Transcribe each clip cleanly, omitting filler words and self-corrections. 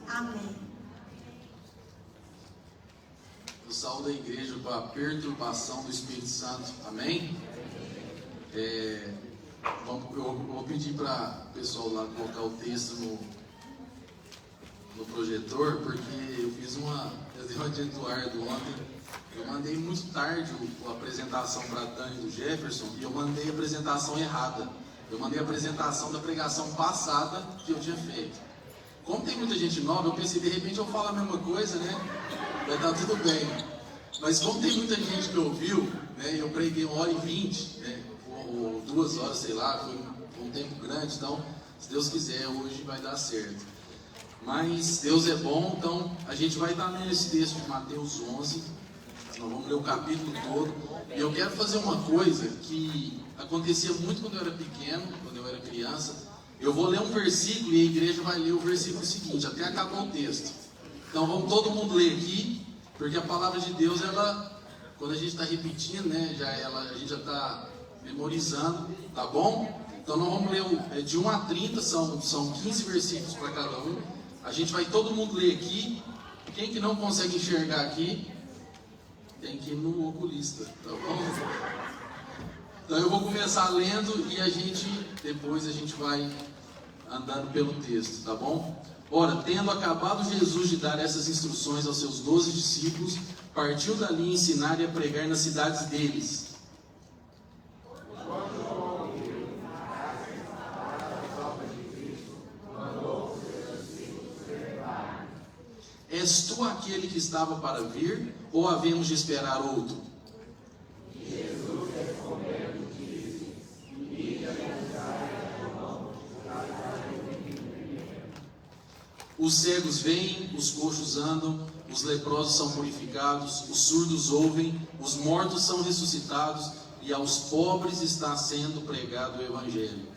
Amém. Eu saúdo a igreja com a perturbação do Espírito Santo. Amém? Eu vou pedir para o pessoal lá colocar o texto no projetor, porque eu dei uma de Eduardo ontem. Eu mandei muito tarde a apresentação para a Dani do Jefferson e eu mandei a apresentação errada. Eu mandei a apresentação da pregação passada que eu tinha feito. Como tem muita gente nova, eu pensei, de repente eu falo a mesma coisa, né? Vai estar tudo bem. Mas como tem muita gente que ouviu, né? Eu preguei 1h20, né? Ou 2 horas, sei lá, foi um tempo grande. Então, se Deus quiser, hoje vai dar certo. Mas Deus é bom, então a gente vai estar lendo esse texto de Mateus 11. Nós vamos ler o capítulo todo. E eu quero fazer uma coisa que acontecia muito quando eu era pequeno, quando eu era criança. Eu vou ler um versículo e a igreja vai ler o versículo seguinte, até acabar o texto. Então vamos todo mundo ler aqui, porque a palavra de Deus, ela, quando a gente está repetindo, né, a gente já está memorizando, tá bom? Então nós vamos ler de 1 a 30, são 15 versículos para cada um. A gente vai todo mundo ler aqui. Quem que não consegue enxergar aqui, tem que ir no oculista, tá bom? Então eu vou começar lendo e depois a gente vai andando pelo texto, tá bom? Ora, tendo acabado Jesus de dar essas instruções aos seus 12 discípulos, partiu dali a ensinar e a pregar nas cidades deles. És tu aquele que estava para vir, ou havemos de esperar outro? Jesus respondendo disse: os cegos veem, os coxos andam, os leprosos são purificados, os surdos ouvem, os mortos são ressuscitados, e aos pobres está sendo pregado o Evangelho.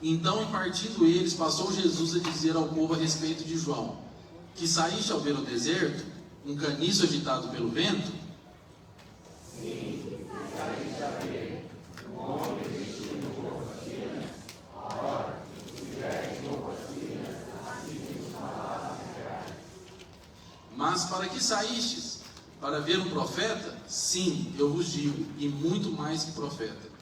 Então, em partindo eles, passou Jesus a dizer ao povo a respeito de João: que saíste ao ver o deserto, um caniço agitado pelo vento? Sim, saíste a ver um homem vestido de roupas finas. Ora, se tivesse roupas finas, assim nos falasse será. Mas para que saístes? Para ver um profeta? Sim, eu vos digo, e muito mais que profeta.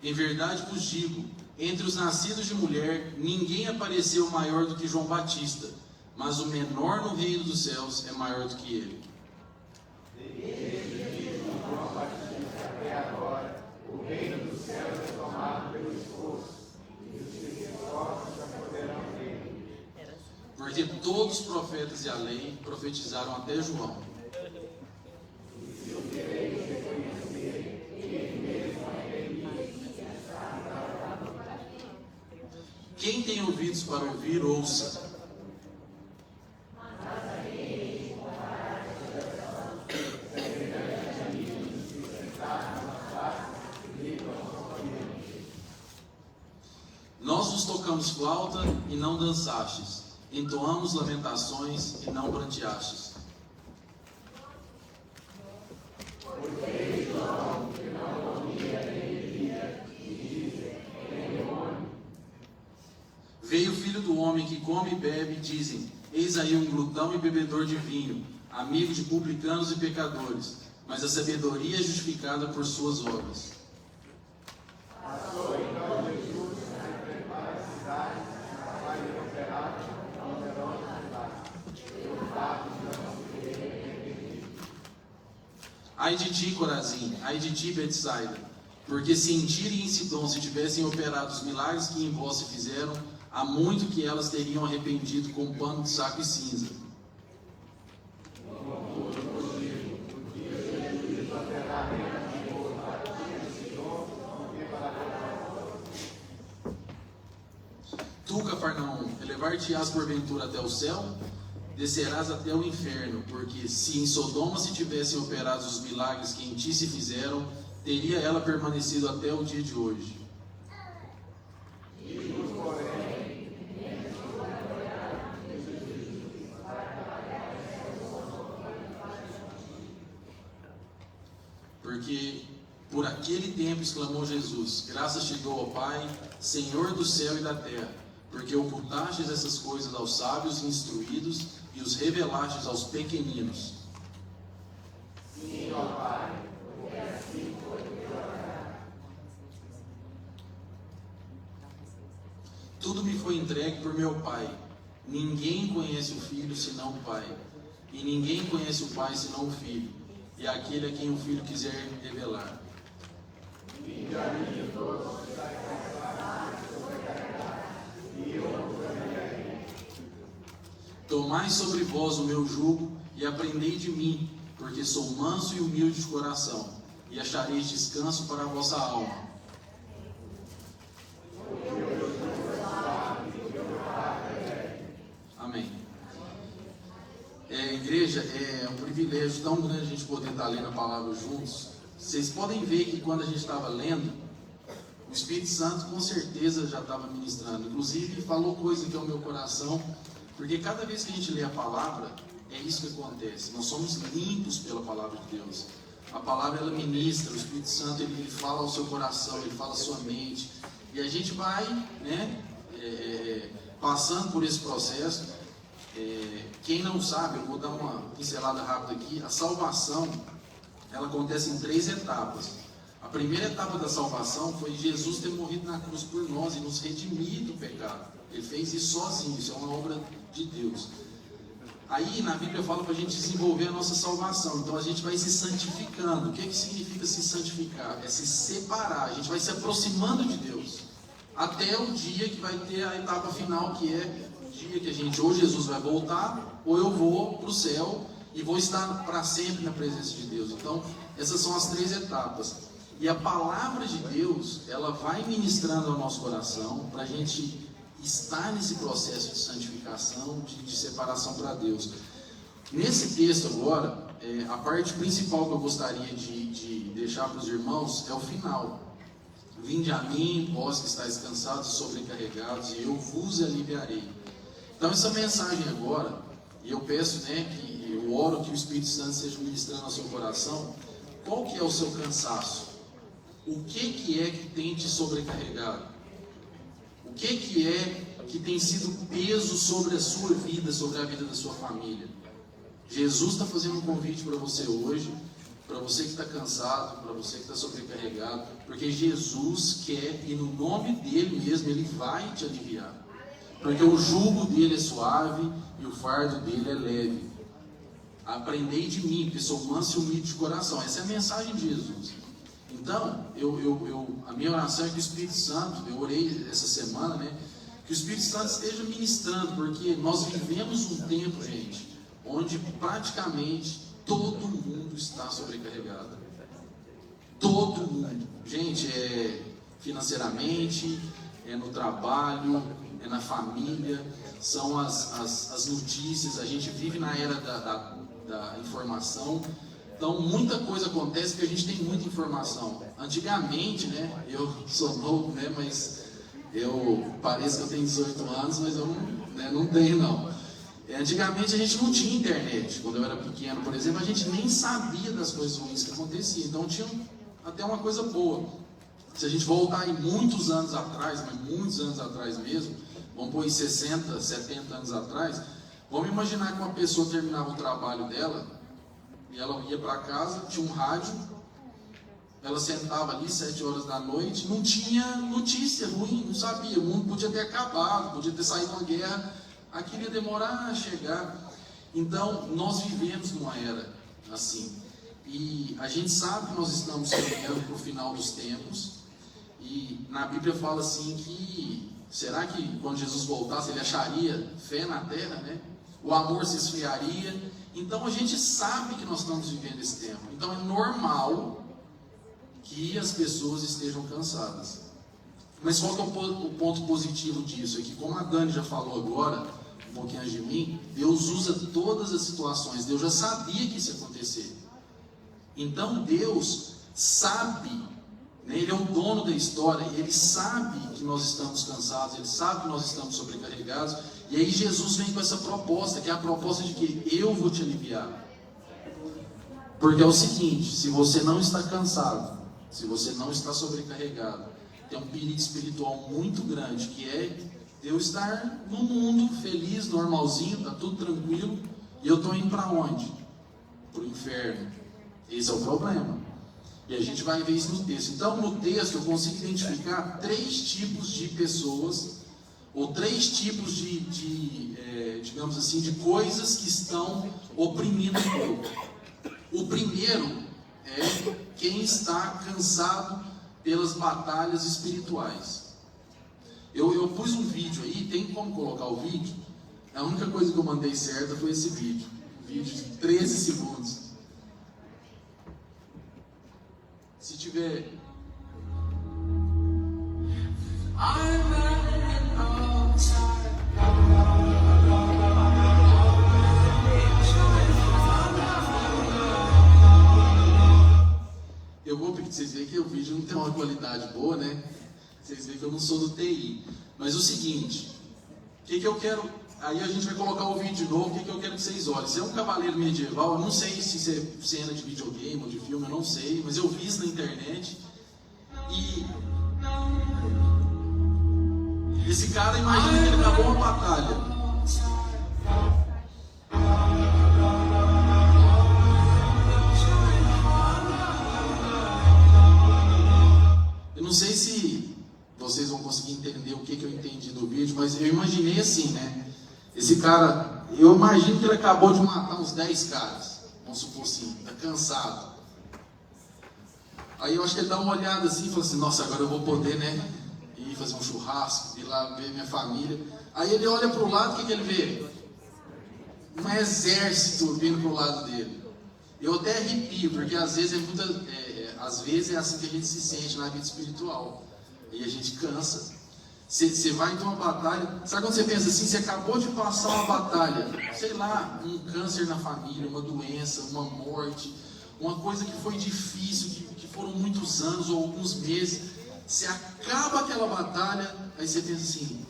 Em verdade vos digo, entre os nascidos de mulher, ninguém apareceu maior do que João Batista, mas o menor no reino dos céus é maior do que ele. Desde João Batista até agora, o reino dos céus é tomado pelo esforço, e os que se esforçam já poderão ver. Porque todos os profetas e a lei profetizaram até João. Quem tem ouvidos para ouvir, ouça. Nós vos tocamos flauta e não dançastes, entoamos lamentações e não pranteastes. Veio o filho do homem que come e bebe, dizem: eis aí um glutão e bebedor de vinho, amigo de publicanos e pecadores, mas a sabedoria é justificada por suas obras. Passou então Jesus para a cidade, capaz de operar a numerosa cidade. Pelo fato de não se querer arrepender. Ai de ti, Corazim, ai de ti, Betsaida, porque se em Tiro e em Sidom se tivessem operado os milagres que em vós se fizeram, há muito que elas teriam arrependido com pano de saco e cinza. Tu, Cafarnaum, elevar-te-ás porventura até o céu? Descerás até o inferno, porque se em Sodoma se tivessem operado os milagres que em ti se fizeram, teria ela permanecido até o dia de hoje. E porque por aquele tempo exclamou Jesus: graças te dou, ó Pai, Senhor do céu e da terra, porque ocultastes essas coisas aos sábios e instruídos e os revelastes aos pequeninos. Sim, ó Pai, porque assim foi o teu agrado. Tudo me foi entregue por meu Pai. Ninguém conhece o Filho senão o Pai, e ninguém conhece o Pai senão o Filho, e aquele a quem o Filho quiser revelar. Vinde a mim todos que estáis cansados e sobrecarregados, e eu vos aliviarei. Tomai sobre vós o meu jugo e aprendei de mim, porque sou manso e humilde de coração, e achareis descanso para a vossa alma. Amém. Igreja, é um privilégio tão grande a gente poder estar lendo a palavra juntos. Vocês podem ver que quando a gente estava lendo, o Espírito Santo com certeza já estava ministrando. Inclusive falou coisa que é o meu coração, porque cada vez que a gente lê a palavra, é isso que acontece. Nós somos limpos pela palavra de Deus. A palavra ela ministra, o Espírito Santo ele fala ao seu coração, ele fala à sua mente. E a gente vai, né, passando por esse processo. Quem não sabe, eu vou dar uma pincelada rápida aqui. A salvação, ela acontece em 3 etapas. A primeira etapa da salvação foi Jesus ter morrido na cruz por nós e nos redimir do pecado. Ele fez isso sozinho, isso é uma obra de Deus. Aí na Bíblia fala para a gente desenvolver a nossa salvação. Então a gente vai se santificando. O que significa se santificar? É se separar, a gente vai se aproximando de Deus. Até o dia que vai ter a etapa final, que é o dia que a gente, ou Jesus vai voltar, ou eu vou para o céu e vou estar para sempre na presença de Deus. Então essas são as 3 etapas. E a palavra de Deus, ela vai ministrando ao nosso coração para a gente estar nesse processo de santificação, de separação para Deus. Nesse texto agora, a parte principal que eu gostaria de deixar para os irmãos é o final. Vinde a mim, vós que estáis cansados e sobrecarregados, e eu vos aliviarei. Então essa mensagem agora, e eu peço, que eu oro que o Espírito Santo seja ministrando ao seu coração. Qual que é o seu cansaço? O que é que tem te sobrecarregado? O que é que tem sido peso sobre a sua vida, sobre a vida da sua família? Jesus está fazendo um convite para você hoje, para você que está cansado, para você que está sobrecarregado, porque Jesus quer, e no nome dele mesmo, ele vai te aliviar. Porque o jugo dele é suave e o fardo dele é leve. Aprendei de mim, porque sou manso e humilde de coração. Essa é a mensagem de Jesus. Então, a minha oração é que o Espírito Santo, eu orei essa semana, que o Espírito Santo esteja ministrando, porque nós vivemos um tempo, gente, onde praticamente todo mundo está sobrecarregado. Todo mundo. Gente, financeiramente, no trabalho, na família, são as notícias. A gente vive na era da informação. Então, muita coisa acontece porque a gente tem muita informação. Antigamente, eu sou novo, mas eu pareço que eu tenho 18 anos, mas eu não tenho, não. Antigamente a gente não tinha internet. Quando eu era pequeno, por exemplo, a gente nem sabia das coisas ruins que aconteciam. Então tinha até uma coisa boa. Se a gente voltar aí muitos anos atrás, mas muitos anos atrás mesmo, vamos pôr em 60, 70 anos atrás, vamos imaginar que uma pessoa terminava o trabalho dela e ela ia para casa, tinha um rádio, ela sentava ali 7 horas da noite, não tinha notícia ruim, não sabia, o mundo podia ter acabado, podia ter saído uma guerra, aquilo ia demorar a chegar. Então, nós vivemos numa era assim, e a gente sabe que nós estamos caminhando para o final dos tempos, e na Bíblia fala assim que, será que quando Jesus voltasse ele acharia fé na terra, O amor se esfriaria. Então a gente sabe que nós estamos vivendo esse tempo. Então é normal que as pessoas estejam cansadas. Mas qual que é o ponto positivo disso? É que, como a Dani já falou agora, um pouquinho antes de mim, Deus usa todas as situações. Deus já sabia que isso ia acontecer. Então Deus sabe, Ele é o dono da história, Ele sabe que nós estamos cansados, Ele sabe que nós estamos sobrecarregados. E aí Jesus vem com essa proposta, que é a proposta de que eu vou te aliviar. Porque é o seguinte, se você não está cansado, se você não está sobrecarregado, tem um perigo espiritual muito grande, que é eu estar no mundo feliz, normalzinho, tá tudo tranquilo, e eu estou indo para onde? Para o inferno. Esse é o problema. E a gente vai ver isso no texto. Então, no texto, eu consigo identificar 3 tipos de pessoas, ou 3 tipos digamos assim, de coisas que estão oprimindo o povo. O primeiro é quem está cansado pelas batalhas espirituais. Eu pus um vídeo aí, tem como colocar o vídeo? A única coisa que eu mandei certa foi esse vídeo. Vídeo de 13 segundos. Se tiver... Eu vou pedir, vocês veem que o vídeo não tem uma qualidade boa, né? Vocês veem que eu não sou do TI. Mas o seguinte, o que eu quero... Aí a gente vai colocar o vídeo de novo, o que eu quero que vocês olhem. Se é um cavaleiro medieval, eu não sei se isso é cena de videogame ou de filme, eu não sei, mas eu vi isso na internet. E esse cara, imagina que ele acabou uma batalha. Eu não sei se vocês vão conseguir entender o que eu entendi do vídeo, mas eu imaginei assim, né? Esse cara, eu imagino que ele acabou de matar uns 10 caras, vamos supor assim, tá cansado. Aí eu acho que ele dá uma olhada assim e fala assim, nossa, agora eu vou poder, né, ir fazer um churrasco, ir lá ver minha família. Aí ele olha para o lado, o que ele vê? Um exército vindo para o lado dele. Eu até arrepio, porque às vezes às vezes é assim que a gente se sente na vida espiritual. E a gente cansa. Você vai em uma batalha, sabe quando você pensa assim, você acabou de passar uma batalha, sei lá, um câncer na família, uma doença, uma morte, uma coisa que foi difícil, que foram muitos anos ou alguns meses, você acaba aquela batalha, aí você pensa assim,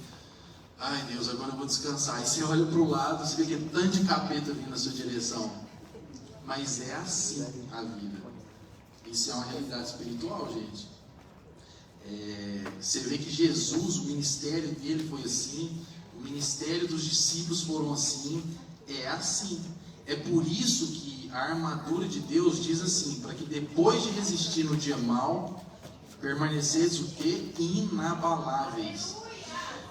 ai Deus, agora eu vou descansar. Aí você olha para o lado, você vê que é tanto de capeta vindo na sua direção. Mas é assim a vida. Isso é uma realidade espiritual, gente. Você vê que Jesus, o ministério dele foi assim, o ministério dos discípulos foram assim, é assim. É por isso que a armadura de Deus diz assim, para que depois de resistir no dia mau, permaneceis o quê? Inabaláveis.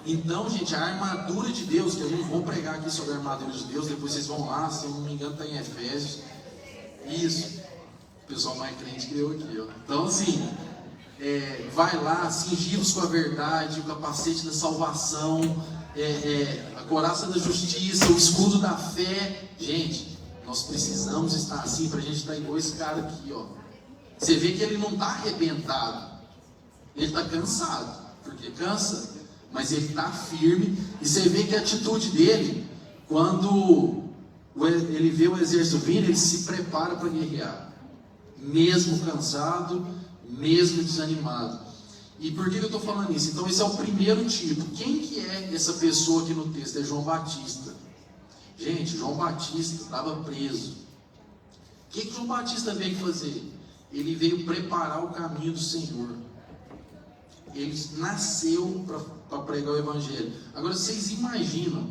Então, gente, a armadura de Deus, que eu não vou pregar aqui sobre a armadura de Deus, depois vocês vão lá, se eu não me engano está em Efésios. Isso, o pessoal mais crente que eu aqui, ó. Então, assim... vai lá, cingi-vos com a verdade, o capacete da salvação, a couraça da justiça, o escudo da fé. Gente, nós precisamos estar assim para a gente estar igual esse cara aqui, ó. Você vê que ele não está arrebentado, ele está cansado, porque cansa, mas ele está firme. E você vê que a atitude dele, quando ele vê o exército vindo, ele se prepara para guerrear, mesmo cansado, mesmo desanimado. E por que eu estou falando isso? Então esse é o primeiro tipo. Quem que é essa pessoa aqui no texto? É João Batista. Gente, João Batista estava preso. O que João Batista veio fazer? Ele veio preparar o caminho do Senhor. Ele nasceu para pregar o Evangelho. Agora vocês imaginam,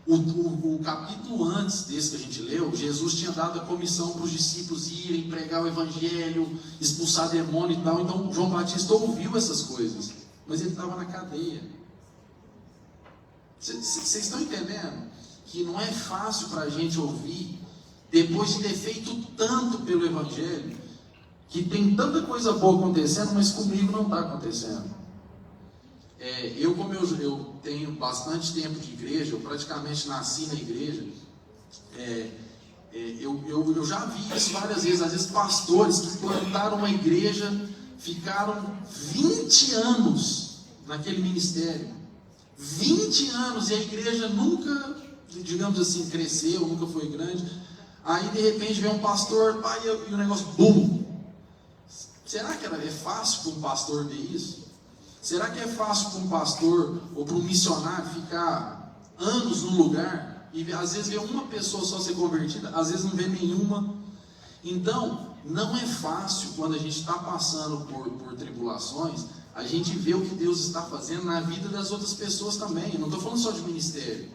o capítulo antes desse que a gente leu, Jesus tinha dado a comissão para os discípulos irem pregar o Evangelho, expulsar demônio e tal. Então João Batista ouviu essas coisas, mas ele estava na cadeia. Vocês estão entendendo? Que não é fácil para a gente ouvir, depois de ter feito tanto pelo Evangelho, que tem tanta coisa boa acontecendo, mas comigo não está acontecendo. Como eu tenho bastante tempo de igreja, eu praticamente nasci na igreja, eu já vi isso várias vezes. Às vezes pastores que plantaram uma igreja, ficaram 20 anos naquele ministério, 20 anos, e a igreja nunca, digamos assim, cresceu, nunca foi grande. Aí de repente vem um pastor, e o negócio, bum! Será que é fácil para um pastor ver isso? Será que é fácil para um pastor ou para um missionário ficar anos num lugar e às vezes ver uma pessoa só ser convertida, às vezes não vê nenhuma? Então, não é fácil quando a gente está passando por tribulações, a gente vê o que Deus está fazendo na vida das outras pessoas também. Eu não estou falando só de ministério,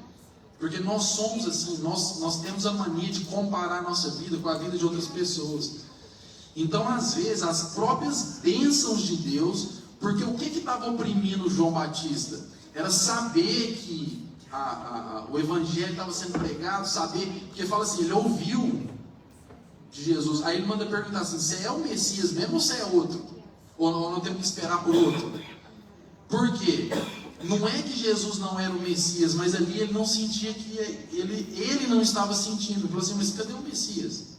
porque nós somos assim, nós temos a mania de comparar a nossa vida com a vida de outras pessoas. Então, às vezes, as próprias bênçãos de Deus, porque o que estava oprimindo João Batista? Era saber que o evangelho estava sendo pregado, saber, porque fala assim, ele ouviu de Jesus, aí ele manda perguntar assim, você é o Messias mesmo ou você é outro? Ou não temos que esperar por outro? Por quê? Não é que Jesus não era o Messias, mas ali ele não sentia que ele não estava sentindo. Ele falou assim, mas cadê o Messias?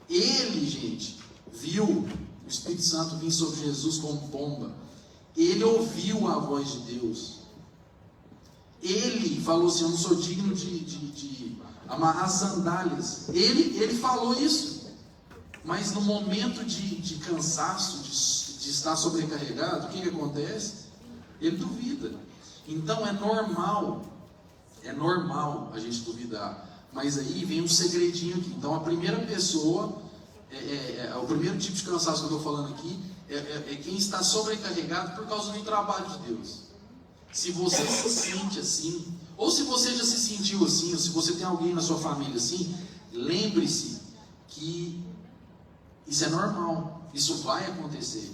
Ele, gente, viu o Espírito Santo vir sobre Jesus como pomba. Ele ouviu a voz de Deus. Ele falou assim, eu não sou digno de amarrar sandálias. Ele falou isso. Mas no momento de cansaço, de estar sobrecarregado, o que acontece? Ele duvida. Então é normal a gente duvidar. Mas aí vem um segredinho aqui. Então a primeira pessoa, o primeiro tipo de cansaço que eu estou falando aqui, é quem está sobrecarregado por causa do trabalho de Deus. Se você se sente assim, ou se você já se sentiu assim, ou se você tem alguém na sua família assim, lembre-se que isso é normal, isso vai acontecer.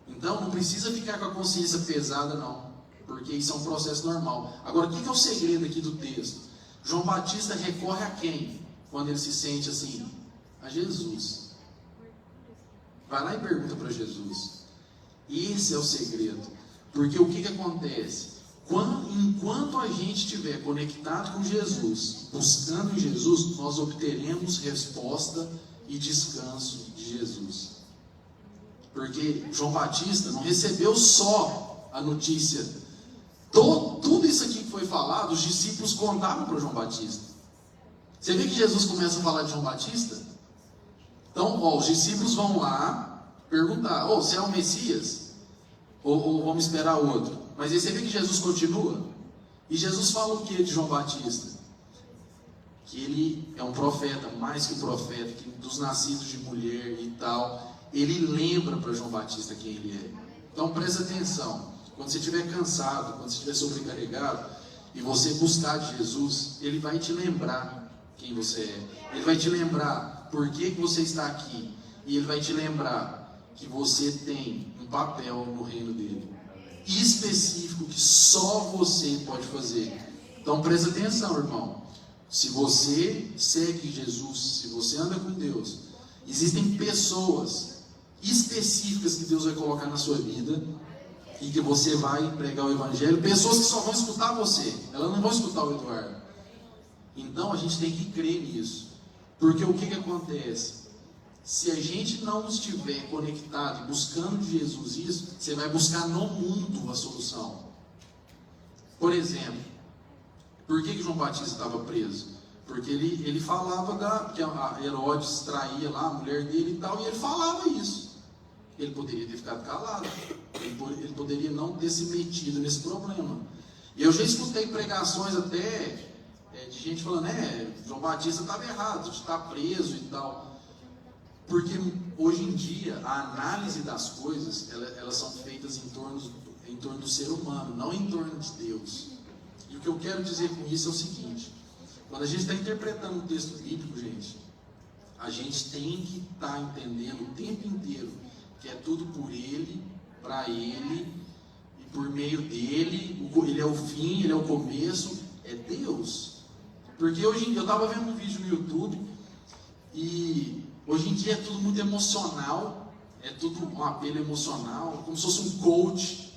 Então não precisa ficar com a consciência pesada não, porque isso é um processo normal. Agora, o que é o segredo aqui do texto? João Batista recorre a quem? Quando ele se sente assim? A Jesus. Vai lá e pergunta para Jesus. Esse é o segredo. Porque o que acontece? Enquanto a gente estiver conectado com Jesus, buscando em Jesus, nós obteremos resposta e descanso de Jesus. Porque João Batista não recebeu só a notícia. Tudo isso aqui que foi falado, os discípulos contaram para João Batista. Você vê que Jesus começa a falar de João Batista? Então, os discípulos vão lá perguntar, você é o Messias? Ou vamos esperar outro? Mas aí você vê que Jesus continua. E Jesus fala o que de João Batista? Que ele é um profeta, mais que um profeta, que dos nascidos de mulher e tal. Ele lembra para João Batista quem ele é. Então presta atenção. Quando você estiver cansado, quando você estiver sobrecarregado, e você buscar de Jesus, ele vai te lembrar quem você é. Ele vai te lembrar por que você está aqui. E ele vai te lembrar que você tem um papel no reino dele, específico, que só você pode fazer. Então presta atenção, irmão. Se você segue Jesus, se você anda com Deus, existem pessoas específicas que Deus vai colocar na sua vida e que você vai pregar o evangelho, pessoas que só vão escutar você, elas não vão escutar o Eduardo. Então a gente tem que crer nisso, porque o que acontece? Se a gente não estiver conectado e buscando de Jesus isso, você vai buscar no mundo a solução. Por exemplo, por que João Batista estava preso? Porque ele falava que a Herodes traía lá a mulher dele e tal, e ele falava isso. Ele poderia ter ficado calado, ele poderia não ter se metido nesse problema. E eu já escutei pregações até de gente falando, João Batista estava errado, de estar preso e tal. Porque hoje em dia a análise das coisas, elas são feitas em torno do ser humano, não em torno de Deus. E o que eu quero dizer com isso é o seguinte: quando a gente está interpretando um texto bíblico, gente, a gente tem que estar entendendo o tempo inteiro que é tudo por Ele, para Ele e por meio dele. Ele é o fim, Ele é o começo, é Deus. Porque hoje em dia, eu estava vendo um vídeo no YouTube e hoje em dia é tudo muito emocional, é tudo um apelo emocional, como se fosse um coach.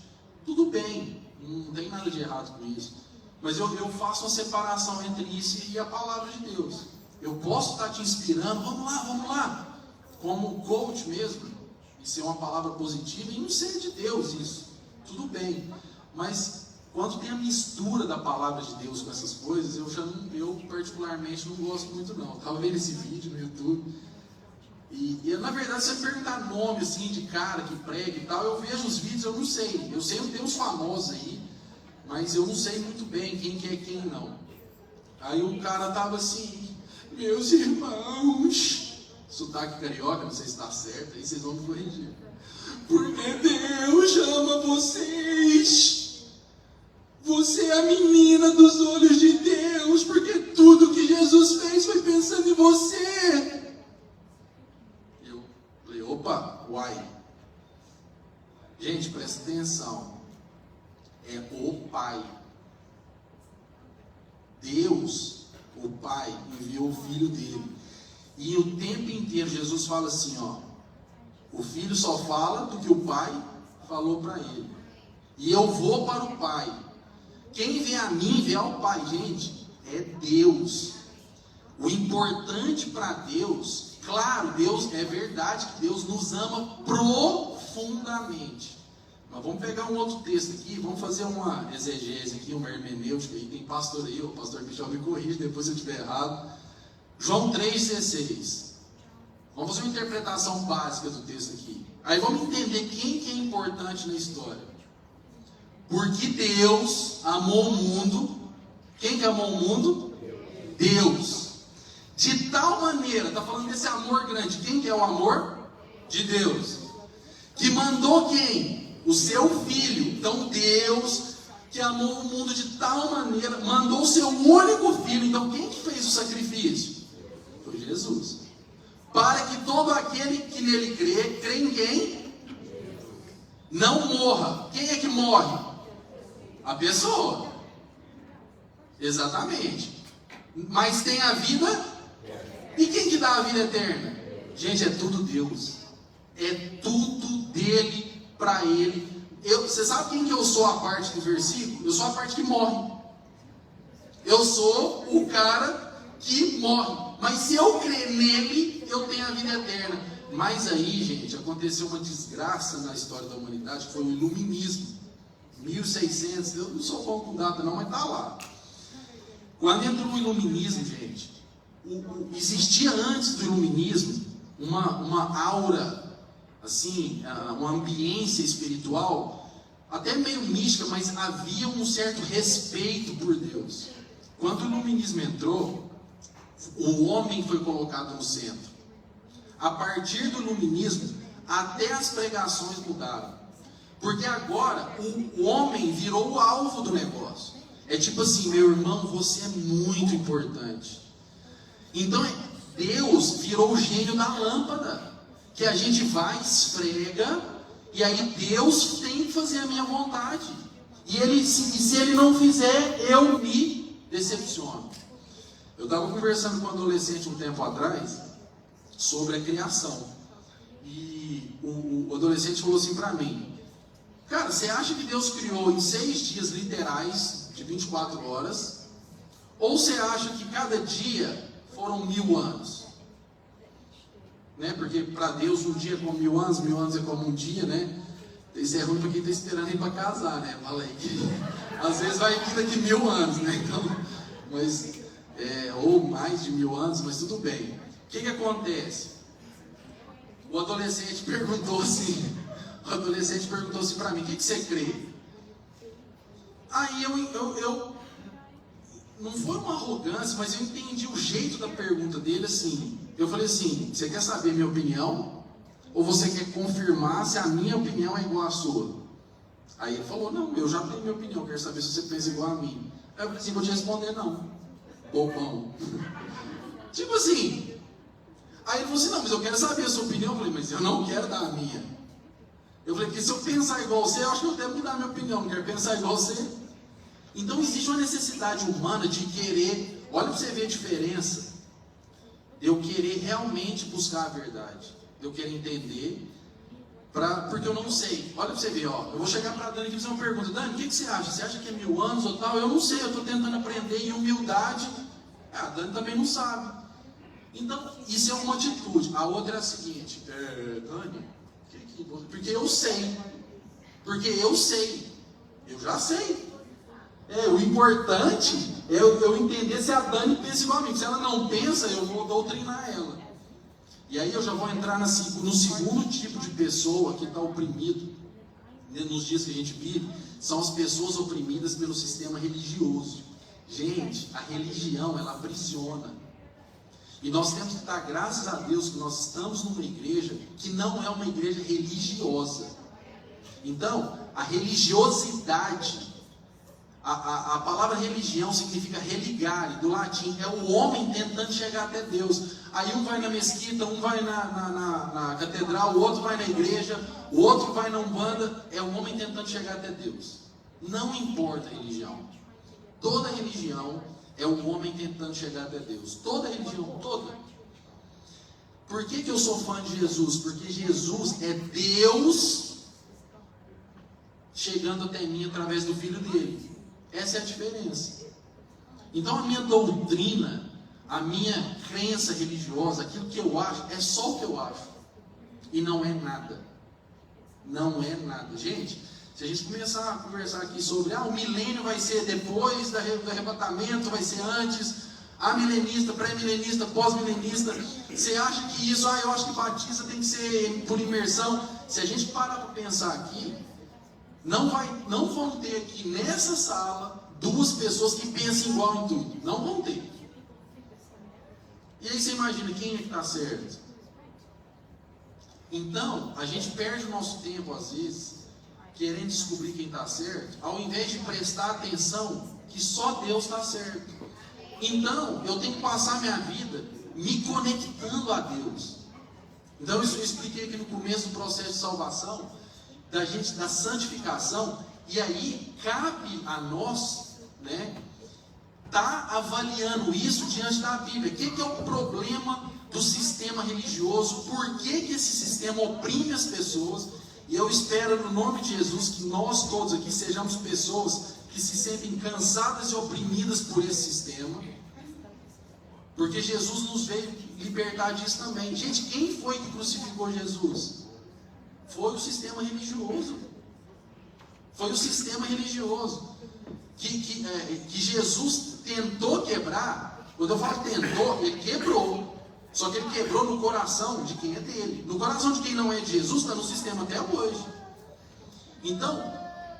Tudo bem, não tem nada de errado com isso. Mas eu faço uma separação entre isso e a palavra de Deus. Eu posso estar te inspirando, vamos lá, como coach mesmo, e ser uma palavra positiva, e não ser de Deus isso. Tudo bem. Mas quando tem a mistura da palavra de Deus com essas coisas, eu particularmente não gosto muito não. Estava vendo esse vídeo no YouTube. E na verdade, se você perguntar nome assim, de cara que prega e tal, eu vejo os vídeos, eu não sei. Eu sei que tem uns famosos aí, mas eu não sei muito bem quem que é quem não. Aí o cara tava assim, meus irmãos, Sotaque carioca, não sei se está certo, aí vocês vão me corrigir. Porque Deus ama vocês. Você é a menina dos olhos de Deus, porque tudo que Jesus fez foi pensando em você. Eu falei, opa, uai. Gente, presta atenção. É o Pai. Deus, o Pai, enviou o Filho dele. E o tempo inteiro Jesus fala assim, ó. O Filho só fala do que o Pai falou para ele. E eu vou para o Pai. Quem vê a mim, vê ao Pai. Gente, é Deus. O importante para Deus, claro, Deus, é verdade que Deus nos ama profundamente. Mas vamos pegar um outro texto aqui, vamos fazer uma exegese aqui, uma hermenêutica, aí tem pastor aí, o pastor Michel me corrige depois se eu estiver errado. João 3,16. Vamos fazer uma interpretação básica do texto aqui. Aí vamos entender quem que é importante na história. Porque Deus amou o mundo. Quem que amou o mundo? Deus. De tal maneira, está falando desse amor grande. Quem que é o amor? De Deus. Que mandou quem? O seu Filho. Então Deus, que amou o mundo de tal maneira, mandou o seu único Filho. Então quem que fez o sacrifício? Foi Jesus. Para que todo aquele que nele crê em quem? Não morra. Quem é que morre? A pessoa. Exatamente. Mas tem a vida. E quem que dá a vida eterna? Gente, é tudo Deus. É tudo dele, para ele. Você sabe quem que eu sou a parte do versículo? Eu sou a parte que morre. Eu sou o cara que morre. Mas se eu crer nele, eu tenho a vida eterna. Mas aí, gente, aconteceu uma desgraça na história da humanidade, que foi o iluminismo. 1600, eu não sou bom com data não, mas tá lá. Quando entrou o iluminismo, gente, existia antes do iluminismo uma aura, assim, uma ambiência espiritual, até meio mística, mas havia um certo respeito por Deus. Quando o iluminismo entrou, o homem foi colocado no centro. A partir do iluminismo, até as pregações mudaram. Porque agora o homem virou o alvo do negócio. É tipo assim, meu irmão, você é muito importante. Então Deus virou o gênio da lâmpada. Que a gente vai, esfrega, e aí Deus tem que fazer a minha vontade. E se ele não fizer, eu me decepciono. Eu estava conversando com um adolescente um tempo atrás sobre a criação. E o adolescente falou assim para mim: cara, você acha que Deus criou em 6 dias literais, de 24 horas? Ou você acha que cada dia foram 1000 anos? Né? Porque para Deus um dia é como 1000 anos, 1000 anos é como um dia, né? Isso é ruim para quem está esperando ir para casar, né? Fala aí que às vezes vai vir daqui 1000 anos, né? Então, mas, ou mais de 1000 anos, mas tudo bem. O que acontece? O adolescente perguntou assim para mim: o que você crê? Aí eu não foi uma arrogância, mas eu entendi o jeito da pergunta dele assim. Eu falei assim: você quer saber minha opinião? Ou você quer confirmar se a minha opinião é igual à sua? Aí ele falou: não, eu já tenho minha opinião, quero saber se você pensa igual a mim. Aí eu falei assim: vou te responder não. Bobão. Tipo assim. Aí ele falou assim: não, mas eu quero saber a sua opinião. Eu falei: mas eu não quero dar a minha. Eu falei: porque se eu pensar igual a você, eu acho que eu devo mudar a minha opinião, não quero pensar igual a você. Então existe uma necessidade humana de querer, olha para você ver a diferença. Eu querer realmente buscar a verdade. Eu quero entender, porque eu não sei. Olha para você ver, ó. Eu vou chegar para a Dani e fazer uma pergunta: Dani, o que você acha? Você acha que é 1000 anos ou tal? Eu não sei, eu estou tentando aprender em humildade. A Dani também não sabe. Então, isso é uma atitude. A outra é a seguinte: Dani, porque eu sei. Porque eu sei. Eu já sei. O importante é eu entender se a Dani pensa igual a mim. Se ela não pensa, eu vou doutrinar ela. E aí eu já vou entrar no segundo tipo de pessoa que está oprimido, nos dias que a gente vive. São as pessoas oprimidas pelo sistema religioso. Gente, a religião, ela aprisiona. E nós temos que dar graças a Deus que nós estamos numa igreja que não é uma igreja religiosa. Então, a religiosidade, a palavra religião significa religare, do latim, é o homem tentando chegar até Deus. Aí um vai na mesquita, um vai na catedral, o outro vai na igreja, o outro vai na umbanda, é o homem tentando chegar até Deus. Não importa a religião. Toda religião é o homem tentando chegar até Deus. Toda religião, toda. Por que eu sou fã de Jesus? Porque Jesus é Deus chegando até mim através do Filho dele. Essa é a diferença. Então a minha doutrina, a minha crença religiosa, aquilo que eu acho, é só o que eu acho. E não é nada. Não é nada. Gente, se a gente começar a conversar aqui sobre o milênio vai ser depois do arrebatamento, vai ser antes, milenista, pré-milenista, pós-milenista, você acha que isso, eu acho que batista tem que ser por imersão. Se a gente parar para pensar aqui, não vão ter aqui nessa sala duas pessoas que pensam igual em tudo. Não vão ter. E aí você imagina quem é que está certo? Então, a gente perde o nosso tempo às vezes querendo descobrir quem está certo, ao invés de prestar atenção que só Deus está certo. Então, eu tenho que passar minha vida me conectando a Deus. Então, isso eu expliquei aqui no começo do processo de salvação, da santificação, e aí cabe a nós, tá avaliando isso diante da Bíblia. O que é o problema do sistema religioso? Por que esse sistema oprime as pessoas? E eu espero no nome de Jesus que nós todos aqui sejamos pessoas que se sentem cansadas e oprimidas por esse sistema, porque Jesus nos veio libertar disso também. Gente, quem foi que crucificou Jesus? Foi o sistema religioso. Foi o sistema religioso que Jesus tentou quebrar. Quando eu falo tentou, ele quebrou. Só que ele quebrou no coração de quem é dele. No coração de quem não é de Jesus, está no sistema até hoje. Então,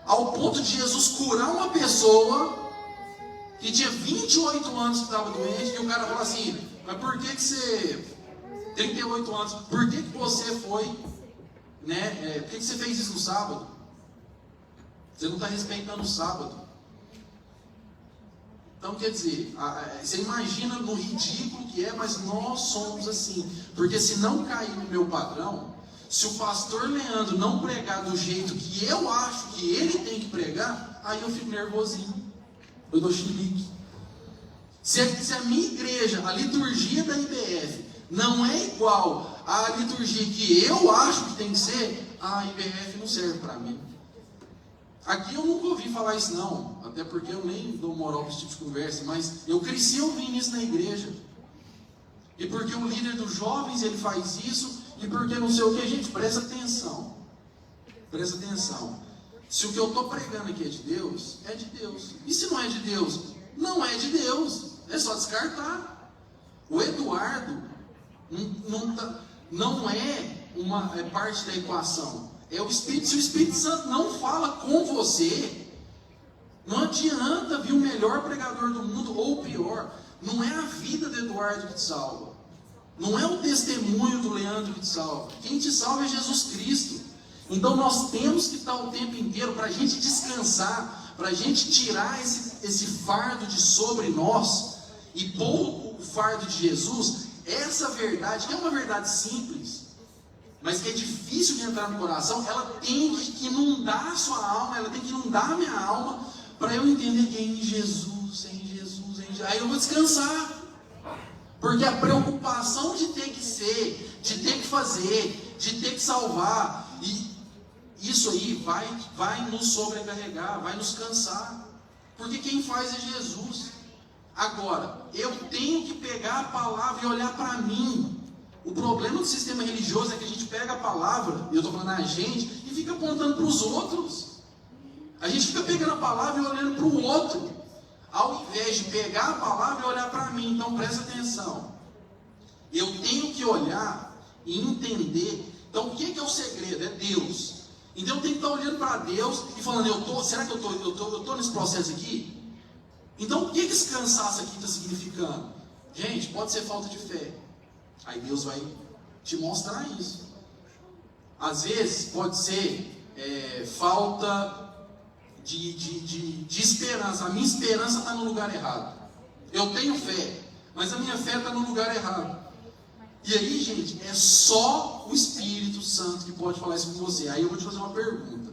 ao ponto de Jesus curar uma pessoa que tinha 28 anos que estava doente, e o cara falou assim, mas por que você, 38 anos, por que você foi, por que você fez isso no sábado? Você não está respeitando o sábado. Então, quer dizer, você imagina no ridículo que é, mas nós somos assim. Porque se não cair no meu padrão, se o pastor Leandro não pregar do jeito que eu acho que ele tem que pregar, aí eu fico nervosinho. Eu dou chilique. Se a minha igreja, a liturgia da IBF, não é igual à liturgia que eu acho que tem que ser, a IBF não serve para mim. Aqui eu nunca ouvi falar isso não, até porque eu nem dou moral para esse tipo de conversa, mas eu cresci ouvindo isso na igreja. E porque o líder dos jovens ele faz isso, e porque não sei o que, gente, presta atenção. Presta atenção. Se o que eu estou pregando aqui é de Deus, é de Deus. E se não é de Deus? Não é de Deus. É só descartar. O Eduardo não é uma parte da equação. É o Espírito. Se o Espírito Santo não fala com você, não adianta vir o melhor pregador do mundo ou o pior. Não é a vida do Eduardo que te salva. Não é o testemunho do Leandro que te salva. Quem te salva é Jesus Cristo. Então nós temos que estar o tempo inteiro para a gente descansar, para a gente tirar esse fardo de sobre nós e pôr o fardo de Jesus. Essa verdade, que é uma verdade simples, mas que é difícil de entrar no coração, ela tem que inundar a sua alma, ela tem que inundar a minha alma, para eu entender que é em Jesus, é em Jesus, é em Jesus. Aí eu vou descansar. Porque a preocupação de ter que ser, de ter que fazer, de ter que salvar, e isso aí vai nos sobrecarregar, vai nos cansar. Porque quem faz é Jesus. Agora, eu tenho que pegar a palavra e olhar para mim. O problema do sistema religioso é que a gente pega a palavra, e eu estou falando a gente, e fica apontando para os outros. A gente fica pegando a palavra e olhando para o outro, ao invés de pegar a palavra e olhar para mim. Então presta atenção. Eu tenho que olhar e entender. Então o que é o segredo? É Deus. Então eu tenho que estar olhando para Deus e falando, será que eu estou nesse processo aqui? Então o que esse cansaço aqui está significando? Gente, pode ser falta de fé. Aí Deus vai te mostrar isso. Às vezes pode ser falta de esperança. A minha esperança está no lugar errado. Eu tenho fé, mas a minha fé está no lugar errado. E aí, gente, é só o Espírito Santo que pode falar isso com você. Aí eu vou te fazer uma pergunta.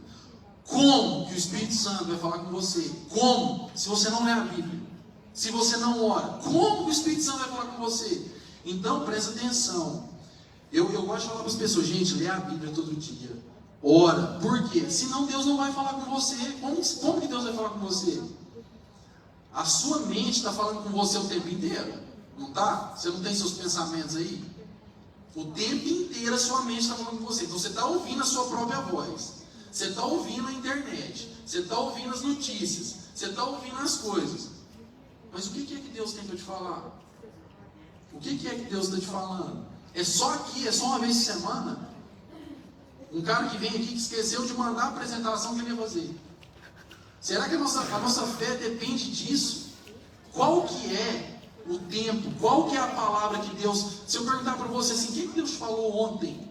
Como que o Espírito Santo vai falar com você? Como? Se você não lê a Bíblia, se você não ora, como que o Espírito Santo vai falar com você? Então, presta atenção. Eu gosto de falar para as pessoas, gente, lê a Bíblia todo dia. Ora. Por quê? Senão Deus não vai falar com você. Como que Deus vai falar com você? A sua mente está falando com você o tempo inteiro. Não está? Você não tem seus pensamentos aí? O tempo inteiro a sua mente está falando com você. Então você está ouvindo a sua própria voz. Você está ouvindo a internet. Você está ouvindo as notícias. Você está ouvindo as coisas. Mas o que é que Deus tem para te falar? O que é que Deus está te falando? É só aqui, é só uma vez por semana? Um cara que vem aqui que esqueceu de mandar a apresentação que ele ia fazer. Será que a nossa fé depende disso? Qual que é o tempo? Qual que é a palavra que Deus... Se eu perguntar para você assim, o que Deus falou ontem?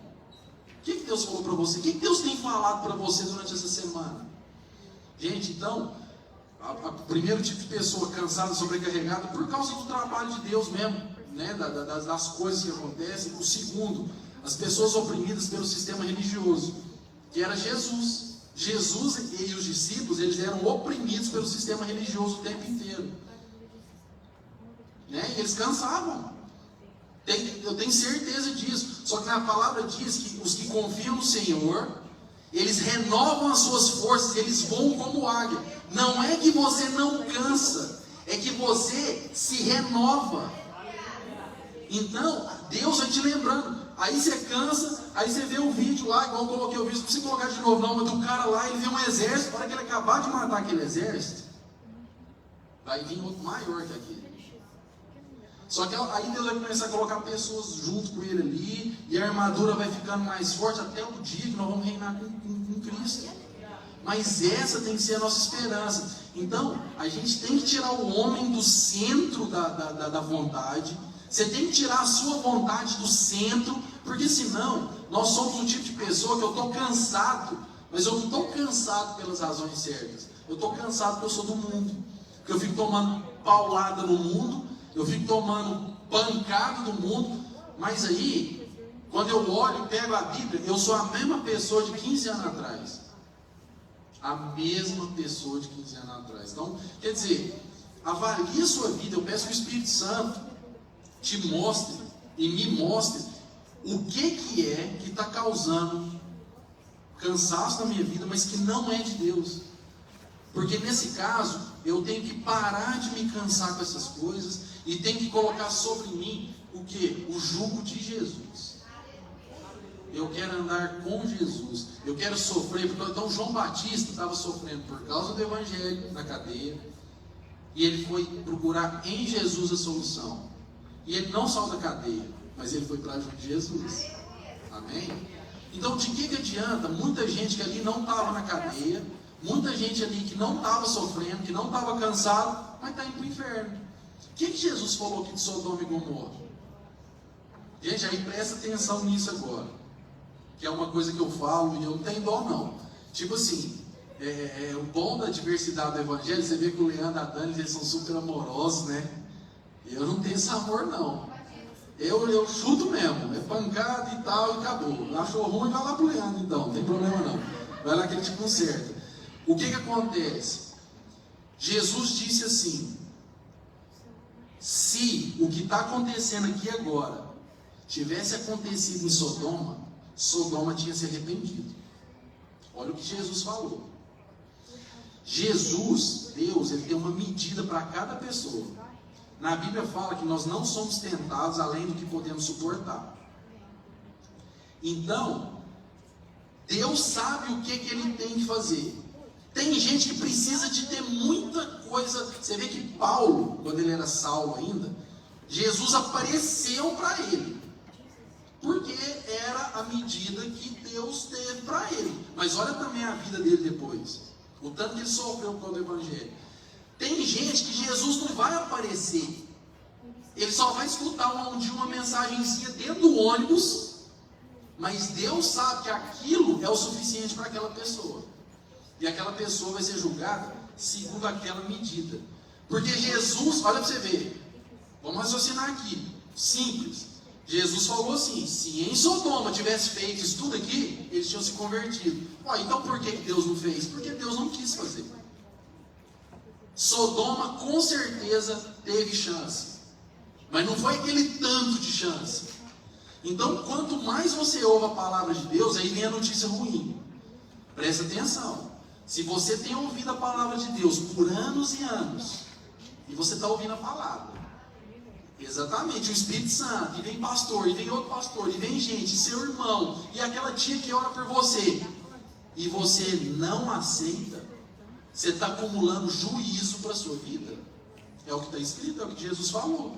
O que Deus falou para você? O que Deus tem falado para você durante essa semana? Gente, então, o primeiro tipo de pessoa cansada, sobrecarregada, por causa do trabalho de Deus mesmo, né? das coisas que acontecem. O segundo, as pessoas oprimidas pelo sistema religioso, que era Jesus. Jesus e os discípulos, eles eram oprimidos pelo sistema religioso o tempo inteiro. Né? E eles cansavam. Eu tenho certeza disso. Só que na palavra diz que os que confiam no Senhor, eles renovam as suas forças, eles voam como águia. Não é que você não cansa, é que você se renova. Então, Deus vai te lembrando. Aí você cansa, aí você vê o vídeo lá, igual eu coloquei o vídeo, não precisa colocar de novo não, mas do cara lá, ele vê um exército, para que ele acabar de matar aquele exército, vai vir outro maior que aquele. Só que aí Deus vai começar a colocar pessoas junto com ele ali, e a armadura vai ficando mais forte até o dia que nós vamos reinar com Cristo. Mas essa tem que ser a nossa esperança. Então, a gente tem que tirar o homem do centro da vontade. Você tem que tirar a sua vontade do centro, porque senão, nós somos um tipo de pessoa que eu estou cansado, mas eu não estou cansado pelas razões certas. Eu estou cansado porque eu sou do mundo, porque eu fico tomando paulada no mundo, eu fico tomando pancada do mundo, mas aí, quando eu olho e pego a Bíblia, eu sou a mesma pessoa de 15 anos atrás. A mesma pessoa de 15 anos atrás. Então, quer dizer, avalie a sua vida. Eu peço que o Espírito Santo te mostre e me mostre o que é que está causando cansaço na minha vida, mas que não é de Deus. Porque nesse caso, eu tenho que parar de me cansar com essas coisas e tenho que colocar sobre mim o que? O jugo de Jesus. Eu quero andar com Jesus. Eu quero sofrer. Porque então João Batista estava sofrendo por causa do Evangelho na cadeia. E ele foi procurar em Jesus a solução. E ele não saiu da cadeia, mas ele foi para junto de Jesus. Amém? Então de que adianta muita gente que ali não estava na cadeia, muita gente ali que não estava sofrendo, que não estava cansado, mas está indo para o inferno? O que Jesus falou aqui de Sodoma e Gomorra? Gente, aí presta atenção nisso agora, que é uma coisa que eu falo e eu não tenho dó não. Tipo assim, o bom da diversidade do Evangelho, você vê que o Leandro e a Dani, eles são super amorosos, né? Eu não tenho esse amor não. Eu chuto mesmo, é pancada e tal e acabou. Achou ruim, vai lá pro Leandro então, não tem problema não. Vai lá que ele te conserta. O que acontece? Jesus disse assim: se o que está acontecendo aqui agora tivesse acontecido em Sodoma, Sodoma tinha se arrependido. Olha o que Jesus falou. Jesus, Deus, ele tem uma medida para cada pessoa. Na Bíblia fala que nós não somos tentados além do que podemos suportar. Então, Deus sabe o que ele tem que fazer. Tem gente que precisa de ter muita coisa. Você vê que Paulo, quando ele era Saulo ainda, Jesus apareceu para ele. Porque era a medida que Deus teve para ele. Mas olha também a vida dele depois. O tanto que ele sofreu por causa do Evangelho. Tem gente que Jesus não vai aparecer. ele só vai escutar um dia uma mensagenzinha dentro do ônibus, mas Deus sabe que aquilo é o suficiente para aquela pessoa. E aquela pessoa vai ser julgada segundo aquela medida. Porque Jesus, olha para você ver, vamos raciocinar aqui, simples. Jesus falou assim: se em Sodoma tivesse feito isso tudo aqui, eles tinham se convertido. Então por que Deus não fez? Porque Deus não quis fazer. Sodoma com certeza teve chance, mas não foi aquele tanto de chance. Então, quanto mais você ouve a palavra de Deus, aí vem a notícia ruim. Presta atenção. Se você tem ouvido a palavra de Deus por anos e anos, e você está ouvindo a palavra, exatamente, o Espírito Santo, e vem pastor, e vem outro pastor, e vem gente, seu irmão, e aquela tia que ora por você, e você não aceita, você está acumulando juízo para a sua vida. É o que está escrito, é o que Jesus falou.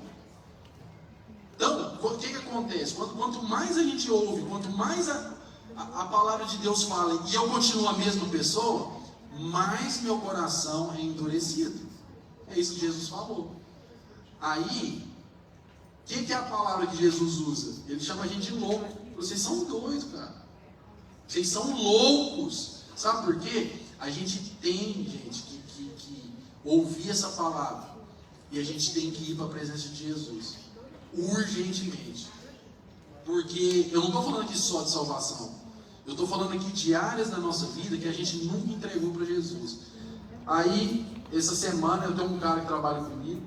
Então, o que acontece? Quanto mais a gente ouve, quanto mais a palavra de Deus fala, e eu continuo a mesma pessoa, mais meu coração é endurecido. É isso que Jesus falou. Aí, o que é a palavra que Jesus usa? Ele chama a gente de louco. Vocês são doidos, cara. Vocês são loucos. Sabe por quê? A gente tem, gente, que ouvir essa palavra. E a gente tem que ir para a presença de Jesus. Urgentemente. Porque eu não estou falando aqui só de salvação. Eu estou falando aqui de áreas da nossa vida que a gente nunca entregou para Jesus. Aí, essa semana, eu tenho um cara que trabalha comigo.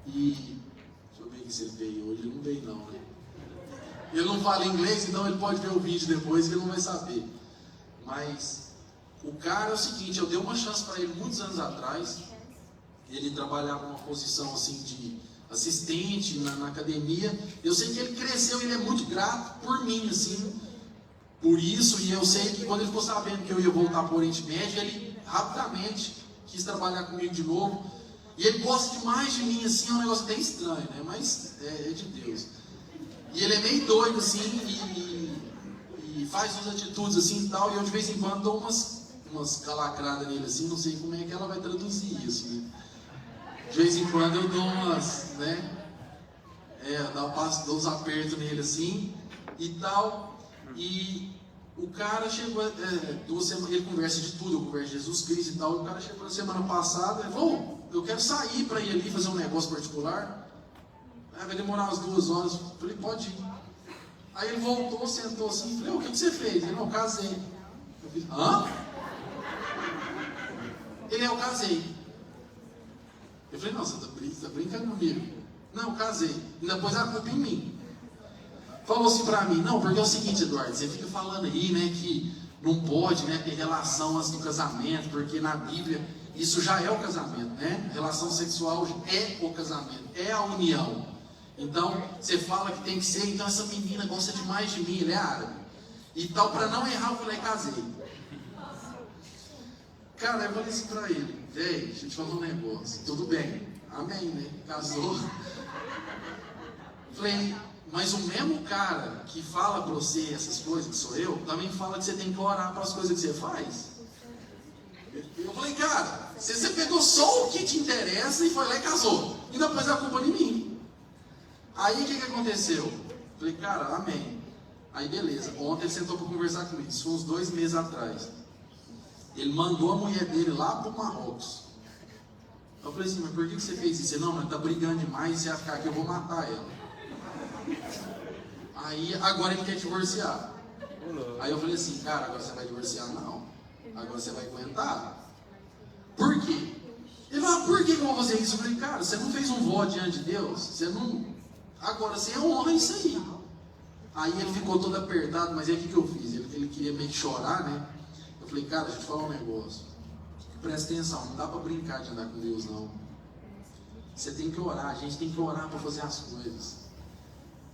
E deixa eu ver aqui se ele veio hoje. Ele não veio não, né? Ele não fala inglês, então ele pode ver o vídeo depois que ele não vai saber. Mas o cara é o seguinte: eu dei uma chance para ele muitos anos atrás. Ele trabalhava numa posição assim de assistente na academia. Eu sei que ele cresceu, ele é muito grato por mim, assim, por isso. E eu sei que quando ele ficou sabendo que eu ia voltar para o Oriente Médio, ele rapidamente quis trabalhar comigo de novo. E ele gosta demais de mim, assim, é um negócio bem estranho, né? Mas é de Deus. E ele é meio doido, assim, e faz umas atitudes assim e tal. E eu de vez em quando dou umas calacradas nele, assim, não sei como é que ela vai traduzir isso, né? De vez em quando eu dou umas, né? Dou uns apertos nele assim e tal. E o cara chegou, 2 semanas, ele conversa de tudo, eu converso de Jesus Cristo e tal. O cara chegou na semana passada e falou: eu quero sair para ir ali fazer um negócio particular. Vai demorar umas 2 horas. Eu falei: pode ir. Aí ele voltou, sentou assim e falei: o que você fez? Ele: não, casei. Eu falei: hã? Ele: eu casei. Eu falei: não, você está brincando comigo. Não, casei. E depois a culpa em mim. Falou assim pra mim: não, porque é o seguinte, Eduardo, você fica falando aí, né, que não pode, né, ter relação antes do casamento, porque na Bíblia isso já é o casamento, né? Relação sexual é o casamento, é a união. Então, você fala que tem que ser, então essa menina gosta demais de mim, ele é árabe. E tal, pra não errar, eu falei: casei. Cara, eu falei assim pra ele: véi, deixa eu te falar um negócio. Tudo bem, amém, né? Casou. Falei: mas o mesmo cara que fala pra você essas coisas, que sou eu, também fala que você tem que orar para as coisas que você faz. Eu falei: cara, você pegou só o que te interessa e foi lá e casou. E depois a culpa em mim. Aí o que aconteceu? Falei: cara, amém. Aí beleza, ontem ele sentou para conversar comigo, isso foi uns 2 meses atrás. Ele mandou a mulher dele lá para o Marrocos. Eu falei assim: mas por que você fez isso? Ele: não, mas tá brigando demais, você vai ficar aqui, eu vou matar ela. Aí agora ele quer divorciar. Aí eu falei assim: cara, agora você vai divorciar? Não. Agora você vai aguentar. Por quê? Ele falou: por que eu vou fazer isso? Eu falei: cara, você não fez um voto diante de Deus? Você não... Agora você honra isso aí. Aí ele ficou todo apertado, mas aí o que eu fiz? Ele queria meio que chorar, né? Eu falei: cara, deixa eu te falar um negócio. Presta atenção, não dá pra brincar de andar com Deus, não. Você tem que orar, a gente tem que orar para fazer as coisas.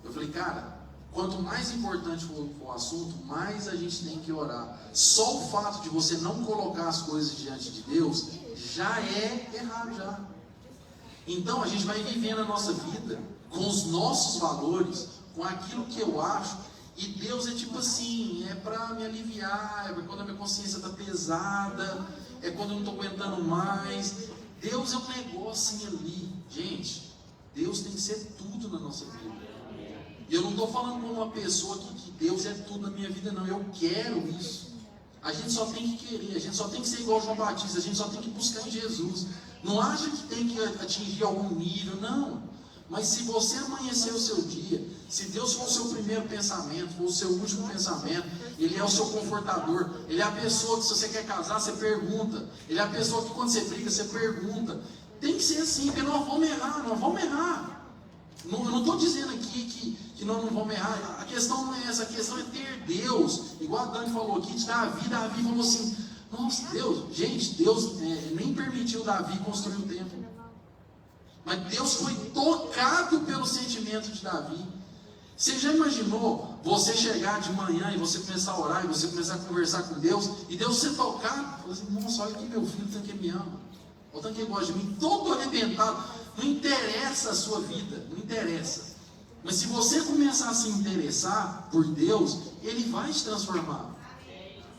Eu falei: cara, quanto mais importante for o assunto, mais a gente tem que orar. Só o fato de você não colocar as coisas diante de Deus já é errado já. Então a gente vai vivendo a nossa vida com os nossos valores, com aquilo que eu acho, e Deus é tipo assim, é para me aliviar, é quando a minha consciência está pesada, é quando eu não estou aguentando mais. Deus é um negocinho ali, gente. Deus tem que ser tudo na nossa vida. E eu não estou falando como uma pessoa que Deus é tudo na minha vida, não. Eu quero isso. A gente só tem que querer, a gente só tem que ser igual João Batista, a gente só tem que buscar em Jesus. Não acha que tem que atingir algum nível, não. Mas se você amanhecer o seu dia, se Deus for o seu primeiro pensamento, for o seu último pensamento, Ele é o seu confortador, Ele é a pessoa que se você quer casar, você pergunta. Ele é a pessoa que quando você briga, você pergunta. Tem que ser assim, porque nós vamos errar, nós vamos errar. Eu não estou dizendo aqui que nós não vamos errar. A questão não é essa, a questão é ter Deus. Igual a Dani falou aqui, de Davi falou assim, nossa, Deus nem permitiu Davi construir o templo. Mas Deus foi tocado pelo sentimento de Davi. Você já imaginou você chegar de manhã e você começar a orar, e você começar a conversar com Deus, e Deus ser tocado? Fala assim, nossa, olha que meu filho, tanto que ele me ama, olha o tanto que ele gosta de mim, todo arrebentado. Não interessa a sua vida, não interessa. Mas se você começar a se interessar por Deus, Ele vai te transformar.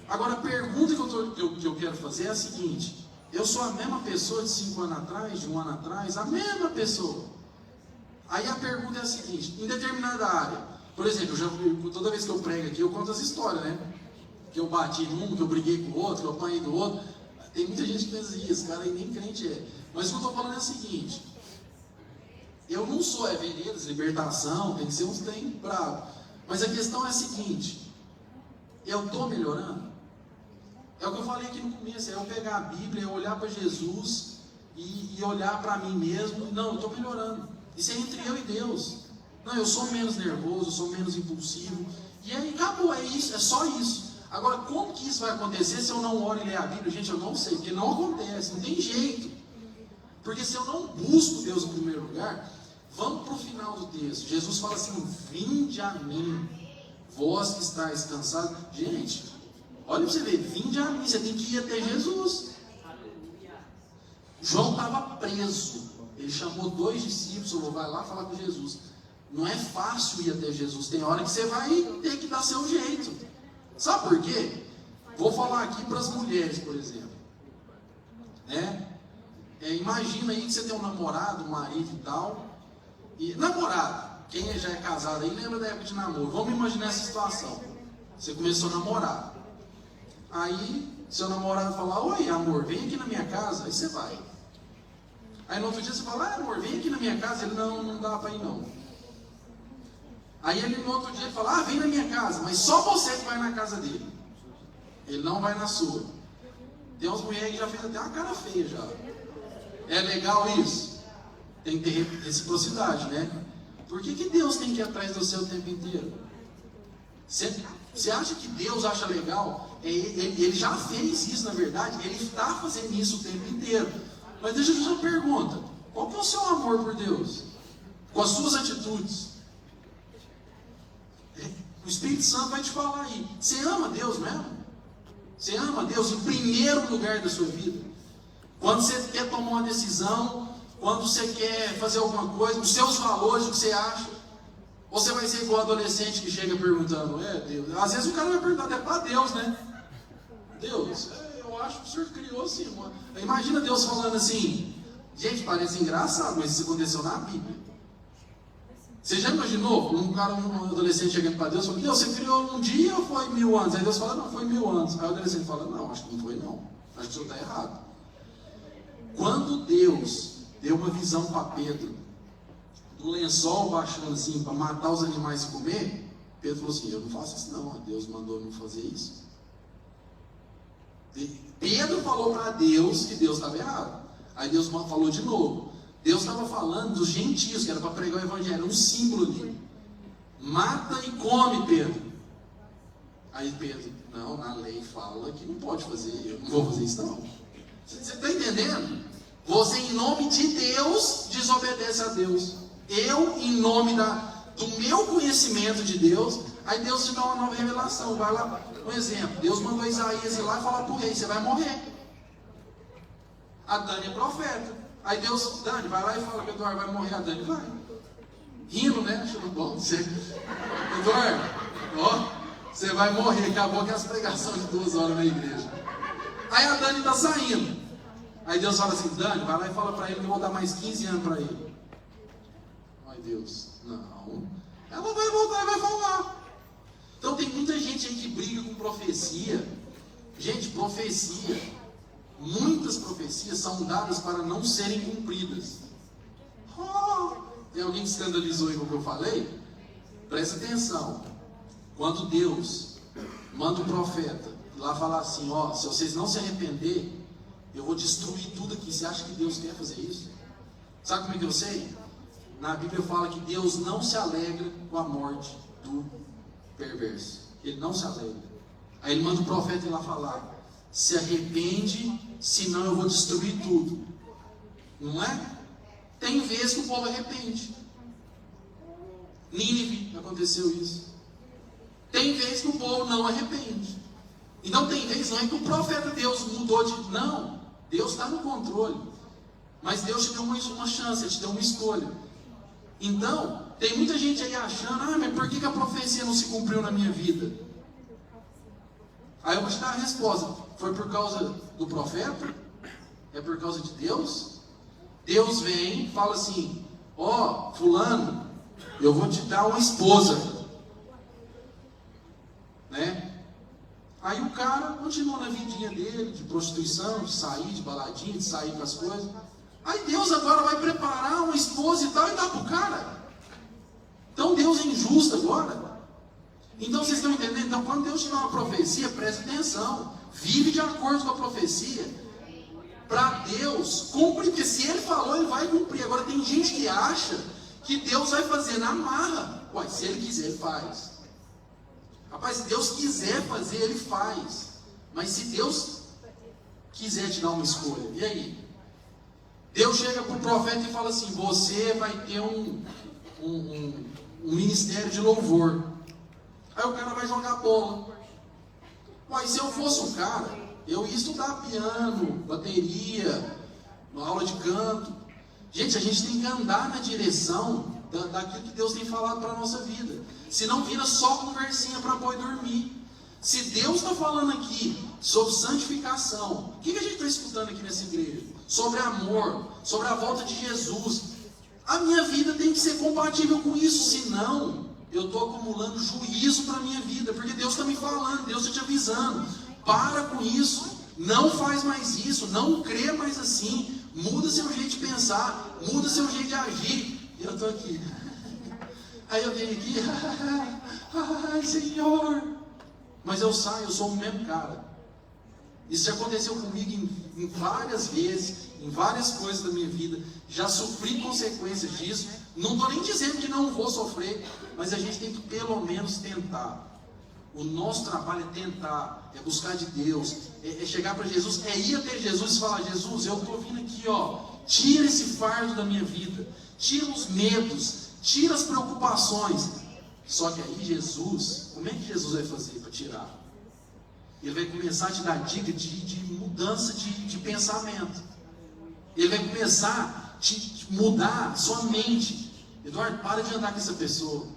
Agora a pergunta que eu quero fazer é a seguinte: eu sou a mesma pessoa de 5 anos atrás, de 1 ano atrás, a mesma pessoa. Aí a pergunta é a seguinte: em determinada área, por exemplo, toda vez que eu prego aqui, eu conto as histórias, né? Que eu bati num, que eu briguei com o outro, que eu apanhei do outro. Tem muita gente que pensa isso, cara, e nem crente é. Mas o que eu estou falando é o seguinte: eu não sou Veredas, libertação, tem que ser uns trem bravo. Mas a questão é a seguinte: eu estou melhorando? É o que eu falei aqui no começo, é eu pegar a Bíblia, olhar para Jesus e olhar para mim mesmo. Não, eu estou melhorando. Isso é entre eu e Deus. Não, eu sou menos nervoso, eu sou menos impulsivo. E aí acabou, é isso, é só isso. Agora, como que isso vai acontecer se eu não oro e ler a Bíblia? Gente, eu não sei, porque não acontece, não tem jeito. Porque se eu não busco Deus em primeiro lugar, vamos para o final do texto. Jesus fala assim: vinde a mim, vós que estáis cansados. Gente, olha para você ver, vinde a mim, você tem que ir até Jesus. João estava preso, ele chamou 2 discípulos, falou, vai lá falar com Jesus. Não é fácil ir até Jesus, tem hora que você vai ter que dar seu jeito. Sabe por quê? Vou falar aqui para as mulheres, por exemplo, né? Imagina aí que você tem um namorado, um marido e tal. E namorado, quem já é casado aí lembra da época de namoro. Vamos imaginar essa situação. Você começou a namorar. Aí seu namorado fala: oi amor, vem aqui na minha casa. Aí você vai. Aí no outro dia você fala: amor, vem aqui na minha casa. Ele: não dá para ir não. Aí ele no outro dia fala: vem na minha casa, mas só você que vai na casa dele. Ele não vai na sua. Tem umas mulheres que já fez até uma cara feia já. É legal isso? Tem que ter reciprocidade, né? Por que Deus tem que ir atrás do seu o tempo inteiro? Você acha que Deus acha legal? Ele já fez isso, na verdade. Ele está fazendo isso o tempo inteiro. Mas deixa eu fazer uma pergunta: qual que é o seu amor por Deus? Com as suas atitudes? O Espírito Santo vai te falar aí. Você ama Deus mesmo? Você ama Deus em primeiro lugar da sua vida? Quando você quer tomar uma decisão, quando você quer fazer alguma coisa, os seus valores, o que você acha? Ou você vai ser igual adolescente que chega perguntando: Deus? Às vezes o cara vai perguntar até para Deus, né? Deus, eu acho que o Senhor criou assim. Imagina Deus falando assim. Gente, parece engraçado, mas isso aconteceu na Bíblia. Você já imaginou um adolescente chegando para Deus e falando: Deus, você criou um dia ou foi 1000 anos? Aí Deus fala: não, foi 1000 anos. Aí o adolescente fala: não, acho que não foi não. Acho que o senhor está errado. Quando Deus deu uma visão para Pedro, do lençol baixando assim, para matar os animais e comer, Pedro falou assim: eu não faço isso não, Deus mandou não fazer isso. Pedro falou para Deus que Deus estava errado. Aí Deus falou de novo. Deus estava falando dos gentios, que era para pregar o evangelho, um símbolo ali. Mata e come, Pedro. Aí Pedro: não, na lei fala que não pode fazer, eu não vou fazer isso não. Você está entendendo? Você, em nome de Deus, desobedece a Deus. Eu, em nome do meu conhecimento de Deus, aí Deus te dá uma nova revelação. Vai lá, um exemplo: Deus mandou Isaías ir lá e falar para o rei: você vai morrer. A Dani é profeta. Aí Deus: Dani, vai lá e fala que o Eduardo vai morrer. A Dani vai. Rindo, né? Achando bom. Eduardo, você vai morrer. Acabou aquelas pregações de 2 horas na igreja. Aí a Dani está saindo. Aí Deus fala assim: Dani, vai lá e fala para ele que eu vou dar mais 15 anos para ele. Deus. Não. Ela vai voltar e vai falar. Então tem muita gente aí que briga com profecia. Gente, profecia, muitas profecias são dadas para não serem cumpridas. Tem alguém que escandalizou aí com o que eu falei? Presta atenção. Quando Deus manda o profeta lá falar assim, ó, se vocês não se arrepender, eu vou destruir tudo aqui. Você acha que Deus quer fazer isso? Sabe como é que eu sei? Na Bíblia fala que Deus não se alegra com a morte do perverso. Ele não se alegra. Aí ele manda o profeta ir lá falar, se arrepende, senão eu vou destruir tudo. Não é? Tem vezes que o povo arrepende. Nínive aconteceu isso. Tem vezes que o povo não arrepende. Então tem vezes, não é que o profeta Deus mudou de... Não, Deus está no controle. Mas Deus te deu uma chance, Ele te deu uma escolha. Então, tem muita gente aí achando, mas por que a profecia não se cumpriu na minha vida? Aí eu vou te dar a resposta. Foi por causa do profeta? É por causa de Deus? Deus vem e fala assim, ó, fulano, eu vou te dar uma esposa. Né? Aí o cara continua na vidinha dele, de prostituição, de sair, de baladinha, de sair com as coisas. Aí Deus agora vai preparar uma esposa e tal, e dá pro cara. Então Deus é injusto agora. Então vocês estão entendendo? Então quando Deus te dá uma profecia, presta atenção. Vive de acordo com a profecia. Para Deus cumprir, porque se Ele falou, Ele vai cumprir. Agora tem gente que acha que Deus vai fazer na marra. Ué, se Ele quiser, Ele faz. Rapaz, se Deus quiser fazer, Ele faz. Mas se Deus quiser te dar uma escolha, e aí? Deus chega para o profeta e fala assim, você vai ter um ministério de louvor. Aí o cara vai jogar bola. Mas se eu fosse um cara, eu ia estudar piano, bateria, aula de canto. Gente, a gente tem que andar na direção daquilo que Deus tem falado para a nossa vida. Se não vira só conversinha para boi dormir. Se Deus está falando aqui sobre santificação, o que a gente está escutando aqui nessa igreja? Sobre amor, sobre a volta de Jesus. A minha vida tem que ser compatível com isso, senão eu estou acumulando juízo para a minha vida, porque Deus está me falando, Deus está te avisando. Para com isso, não faz mais isso, não crê mais assim, muda seu jeito de pensar, muda seu jeito de agir. E eu estou aqui. Aí eu venho aqui, ai Senhor, mas eu saio, eu sou o mesmo cara. Isso já aconteceu comigo em várias vezes, em várias coisas da minha vida. Já sofri consequências disso. Não estou nem dizendo que não vou sofrer, mas a gente tem que pelo menos tentar. O nosso trabalho é tentar, é buscar de Deus, é chegar para Jesus, é ir até Jesus e falar, Jesus, eu estou vindo aqui, ó, tira esse fardo da minha vida, tira os medos, tira as preocupações. Só que aí Jesus, como é que Jesus vai fazer para tirar? Ele vai começar a te dar dica de mudança de pensamento. Ele vai começar a te mudar sua mente. Eduardo, para de andar com essa pessoa.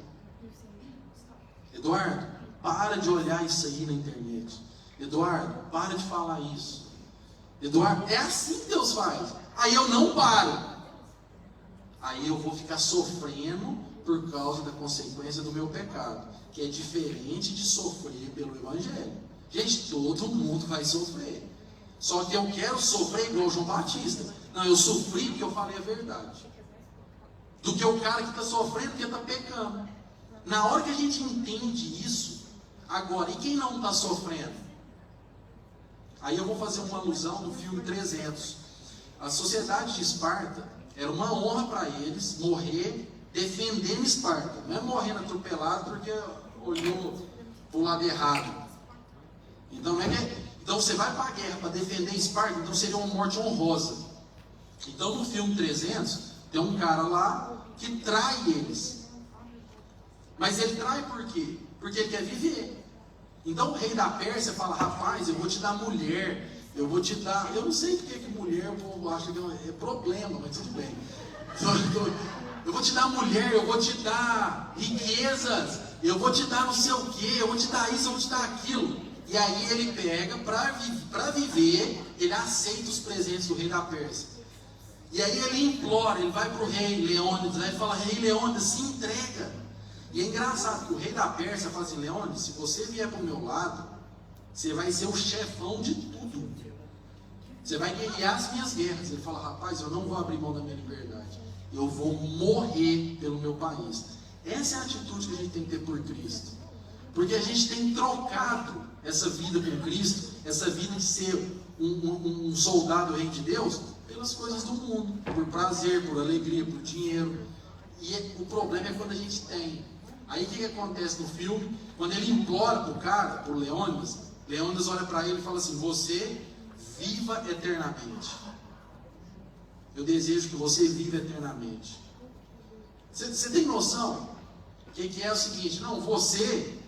Eduardo, para de olhar isso aí na internet. Eduardo, para de falar isso. Eduardo, é assim que Deus faz. Aí eu não paro. Aí eu vou ficar sofrendo por causa da consequência do meu pecado, que é diferente de sofrer pelo Evangelho. Gente, todo mundo vai sofrer. Só que eu quero sofrer igual João Batista. Não, eu sofri porque eu falei a verdade. Do que o cara que está sofrendo porque está pecando. Na hora que a gente entende isso, agora, e quem não está sofrendo? Aí eu vou fazer uma alusão no filme 300. A sociedade de Esparta, era uma honra para eles morrer defendendo Esparta. Não é morrendo atropelado porque olhou para o lado errado. Então, então você vai para a guerra para defender Esparta, então seria uma morte honrosa. Então no filme 300, tem um cara lá que trai eles. Mas ele trai por quê? Porque ele quer viver. Então o rei da Pérsia fala, rapaz, eu vou te dar mulher, eu vou te dar... Eu não sei porque que mulher, o povo acha que é problema, mas tudo bem. Eu vou te dar mulher, eu vou te dar riquezas, eu vou te dar não sei o quê, eu vou te dar isso, eu vou te dar aquilo. E aí ele pega, para viver, ele aceita os presentes do rei da Pérsia. E aí ele implora, ele vai para o rei Leônidas, aí ele fala: rei Leônidas, se entrega. E é engraçado que o rei da Pérsia fala assim: Leônidas, se você vier para o meu lado, você vai ser o chefão de tudo. Você vai guerrear as minhas guerras. Ele fala: rapaz, eu não vou abrir mão da minha liberdade. Eu vou morrer pelo meu país. Essa é a atitude que a gente tem que ter por Cristo. Porque a gente tem trocado essa vida com Cristo, essa vida de ser um soldado do reino de Deus, pelas coisas do mundo, por prazer, por alegria, por dinheiro. E o problema é quando a gente tem. Aí o que acontece no filme? Quando ele implora para o cara, para o Leônidas, Leônidas olha para ele e fala assim: você viva eternamente. Eu desejo que você viva eternamente. Você tem noção? Que é o seguinte: não, você,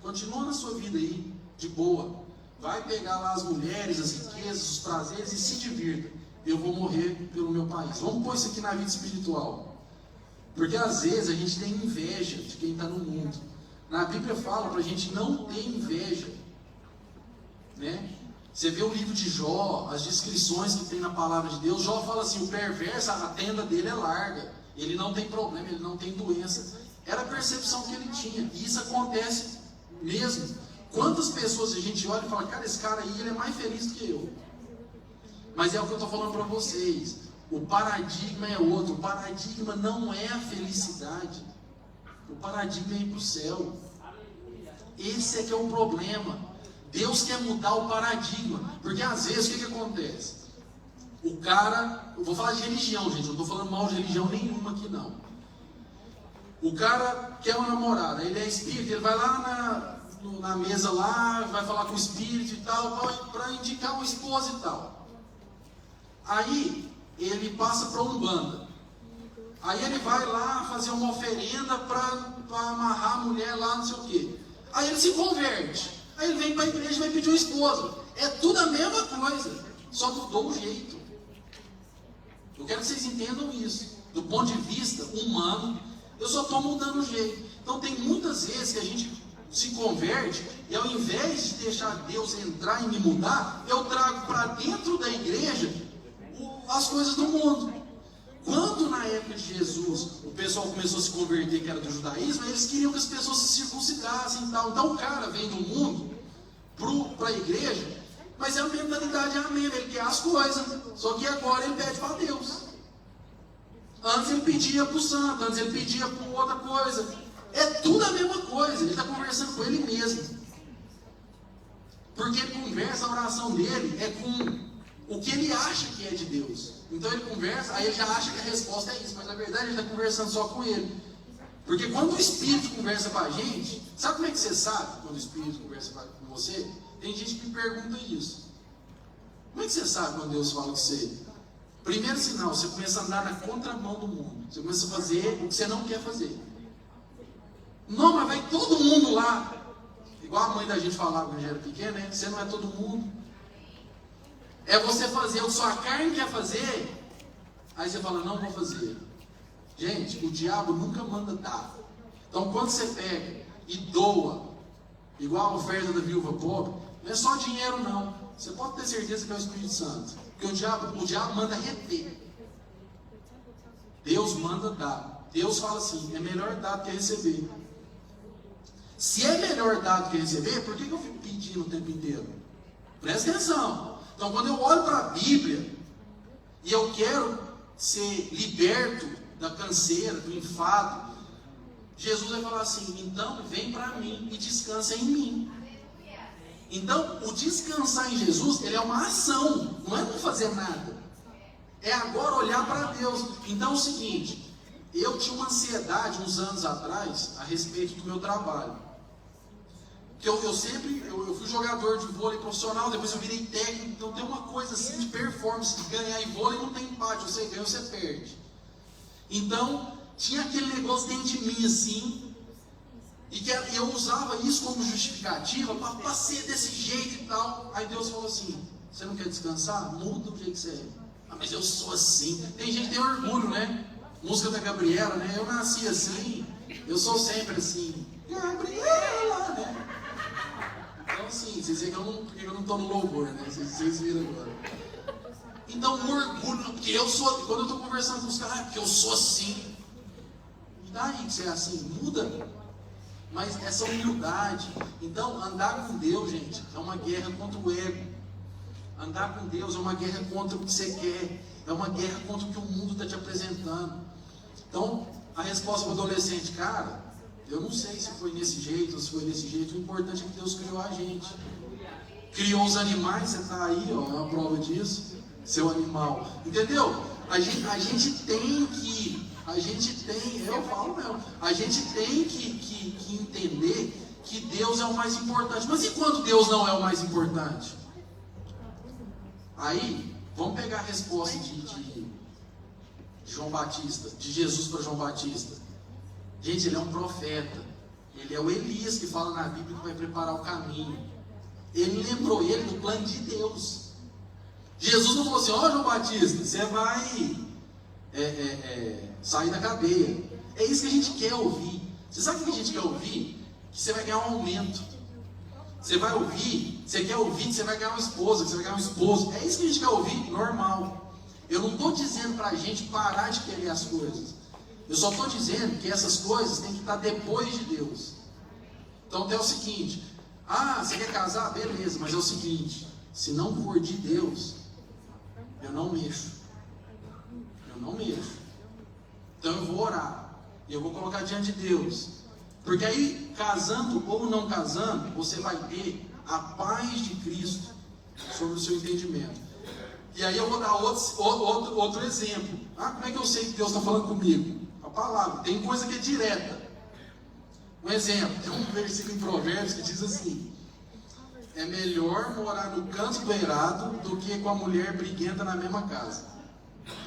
continua na sua vida aí, de boa. Vai pegar lá as mulheres, as riquezas, os prazeres e se divirta. Eu vou morrer pelo meu país. Vamos pôr isso aqui na vida espiritual. Porque às vezes a gente tem inveja de quem está no mundo. Na Bíblia fala para a gente não ter inveja, né? Você vê o livro de Jó, as descrições que tem na palavra de Deus. Jó fala assim: o perverso, a tenda dele é larga, ele não tem problema, ele não tem doença. Era a percepção que ele tinha, e isso acontece mesmo. Quantas pessoas a gente olha e fala: cara, esse cara aí ele é mais feliz do que eu. Mas é o que eu estou falando para vocês. O paradigma é outro. O paradigma não é a felicidade. O paradigma é ir para o céu. Esse é que é o problema. Deus quer mudar o paradigma. Porque às vezes o que acontece? O cara, eu vou falar de religião, gente, eu não estou falando mal de religião nenhuma aqui não. O cara quer uma namorada, ele é espírita, ele vai lá na mesa lá, vai falar com o espírito e tal, para indicar uma esposa e tal. Aí ele passa para Umbanda. Aí ele vai lá fazer uma oferenda para amarrar a mulher lá, não sei o quê. Aí ele se converte. Aí ele vem para a igreja e vai pedir uma esposa. É tudo a mesma coisa, só mudou o jeito. Eu quero que vocês entendam isso. Do ponto de vista humano, eu só estou mudando o jeito. Então tem muitas vezes que a gente se converte e ao invés de deixar Deus entrar e me mudar, eu trago para dentro da igreja as coisas do mundo. Quando na época de Jesus o pessoal começou a se converter, que era do judaísmo, eles queriam que as pessoas se circuncidassem e tal. Então o cara vem do mundo para a igreja, mas a mentalidade é a mesma, ele quer as coisas, só que agora ele pede para Deus. Antes ele pedia para o santo, antes ele pedia para outra coisa. É tudo a mesma coisa, ele está conversando com ele mesmo. Porque ele conversa, a oração dele é com o que ele acha que é de Deus. Então ele conversa, aí ele já acha que a resposta é isso, mas na verdade ele está conversando só com ele. Porque quando o Espírito conversa com a gente, sabe como é que você sabe quando o Espírito conversa com você? Tem gente que me pergunta isso. Como é que você sabe quando Deus fala com você? Primeiro sinal, você começa a andar na contramão do mundo. Você começa a fazer o que você não quer fazer. Não, mas vai todo mundo lá. Igual a mãe da gente falava quando a gente era pequeno, né? Você não é todo mundo. É você fazer o que sua carne quer fazer. Aí você fala: não vou fazer. Gente, o diabo nunca manda dar. Então quando você pega e doa, igual a oferta da viúva pobre, não é só dinheiro não. Você pode ter certeza que é o Espírito Santo. Porque o diabo manda reter. Deus manda dar. Deus fala assim: é melhor dar do que receber. Se é melhor dar do que receber, por que eu fico pedindo o tempo inteiro? Presta atenção. Então quando eu olho para a Bíblia e eu quero ser liberto da canseira, do enfado, Jesus vai falar assim: então vem para mim e descansa em mim. Então o descansar em Jesus, ele é uma ação, não é não fazer nada. É agora olhar para Deus. Então é o seguinte, eu tinha uma ansiedade uns anos atrás a respeito do meu trabalho. Que eu fui jogador de vôlei profissional, depois eu virei técnico, então tem uma coisa assim de performance, de ganhar em vôlei não tem empate, você ganha ou você perde. Então, tinha aquele negócio dentro de mim assim, e que eu usava isso como justificativa para ser desse jeito e tal. Aí Deus falou assim: você não quer descansar? Muda o jeito que você é. Ah, mas eu sou assim. Tem gente que tem orgulho, né? Música da Gabriela, né? Eu nasci assim, eu sou sempre assim. Gabriela, né? Então assim, vocês veem que eu não estou no louvor, né? Vocês viram agora. Então o orgulho, porque eu sou, quando eu estou conversando com os caras, porque eu sou assim. E daí que você é assim? Muda. Mas essa humildade. Então andar com Deus, gente, é uma guerra contra o ego. Andar com Deus é uma guerra contra o que você quer. É uma guerra contra o que o mundo está te apresentando. Então, a resposta para o adolescente, cara, eu não sei se foi nesse jeito ou se foi desse jeito. O importante é que Deus criou a gente. Criou os animais, você está aí, ó, é uma prova disso. Seu animal. Entendeu? A gente tem que... eu falo mesmo. A gente tem que entender que Deus é o mais importante. Mas e quando Deus não é o mais importante? Aí, vamos pegar a resposta de João Batista, de Jesus para João Batista. Gente, ele é um profeta. Ele é o Elias que fala na Bíblia que vai preparar o caminho. Ele lembrou ele do plano de Deus. Jesus não falou assim, ó João Batista, você vai sair da cadeia. É isso que a gente quer ouvir. Você sabe o que a gente quer ouvir? Que você vai ganhar um aumento. Você vai ouvir, você quer ouvir que você vai ganhar uma esposa, que você vai ganhar um esposo. É isso que a gente quer ouvir, normal. Eu não estou dizendo para a gente parar de querer as coisas. Eu só estou dizendo que essas coisas têm que estar depois de Deus. Então é o seguinte, você quer casar? Beleza, mas é o seguinte, se não for de Deus, eu não mexo. Eu não mexo. Então eu vou orar, e eu vou colocar diante de Deus. Porque aí, casando ou não casando, você vai ter a paz de Cristo sobre o seu entendimento. E aí eu vou dar outro exemplo. Como é que eu sei que Deus está falando comigo? A palavra. Tem coisa que é direta. Um exemplo, tem um versículo em Provérbios que diz assim: é melhor morar no canto do eirado do que com a mulher briguenta na mesma casa.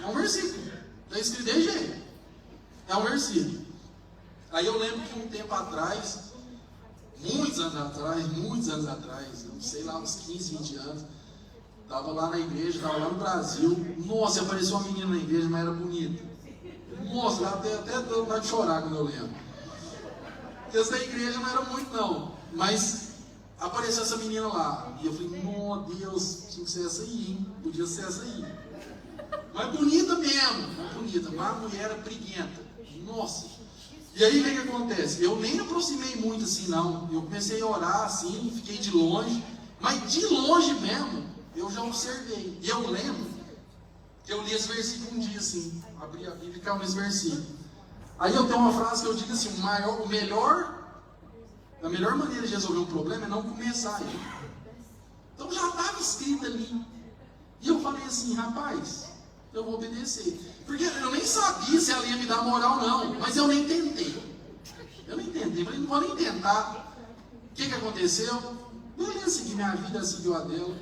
É um versículo. Está escrito de jeito. É um versículo. Aí eu lembro que um tempo atrás, muitos anos atrás, não sei lá, uns 15, 20 anos, estava lá na igreja, estava lá no Brasil. Nossa, apareceu uma menina na igreja, mas era bonita. Nossa, até deu vontade de chorar quando eu lembro. Porque essa da igreja não era muito não, mas apareceu essa menina lá. E eu falei, meu Deus, tinha que ser essa aí, hein? Podia ser essa aí. Mas bonita mesmo, bonita, mas a mulher era briguenta. Nossa. E aí o que acontece? Eu nem aproximei muito assim não. Eu comecei a orar assim, fiquei de longe. Mas de longe mesmo, eu já observei. E eu lembro que eu li esse versículo um dia assim. Abri a Bíblia e caiu nesse versículo. Aí eu tenho uma frase que eu digo assim: a melhor maneira de resolver um problema é não começar aí. Então já estava escrito ali. E eu falei assim, rapaz, eu vou obedecer. Porque eu nem sabia se ela ia me dar moral não, mas eu nem tentei. Falei, não vou nem tentar. O que aconteceu? Beleza, segui minha vida, seguiu a dela.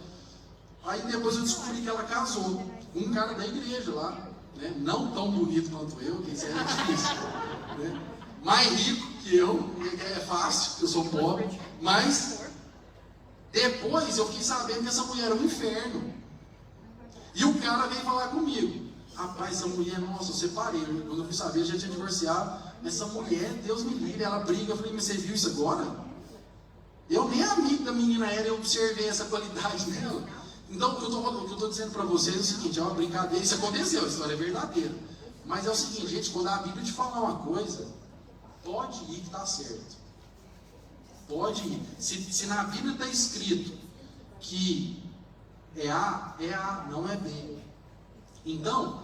Aí depois eu descobri que ela casou com um cara da igreja lá, né? Não tão bonito quanto eu, que isso é difícil, né? Mais rico que eu, é fácil, porque eu sou pobre. Mas depois eu fiquei sabendo que essa mulher era um inferno. E o cara veio falar comigo. Rapaz, essa mulher, nossa, eu separei. Quando eu fui saber, já tinha divorciado. Mas essa mulher, Deus me livre, ela briga. Eu falei, mas você viu isso agora? Eu nem amigo da menina era, eu observei essa qualidade nela. Então, o que eu estou dizendo para vocês é o seguinte, é uma brincadeira, isso aconteceu, a história é verdadeira. Mas é o seguinte, gente, quando a Bíblia te falar uma coisa, pode ir que está certo. Pode ir. Se na Bíblia está escrito que é A, não é B. Então,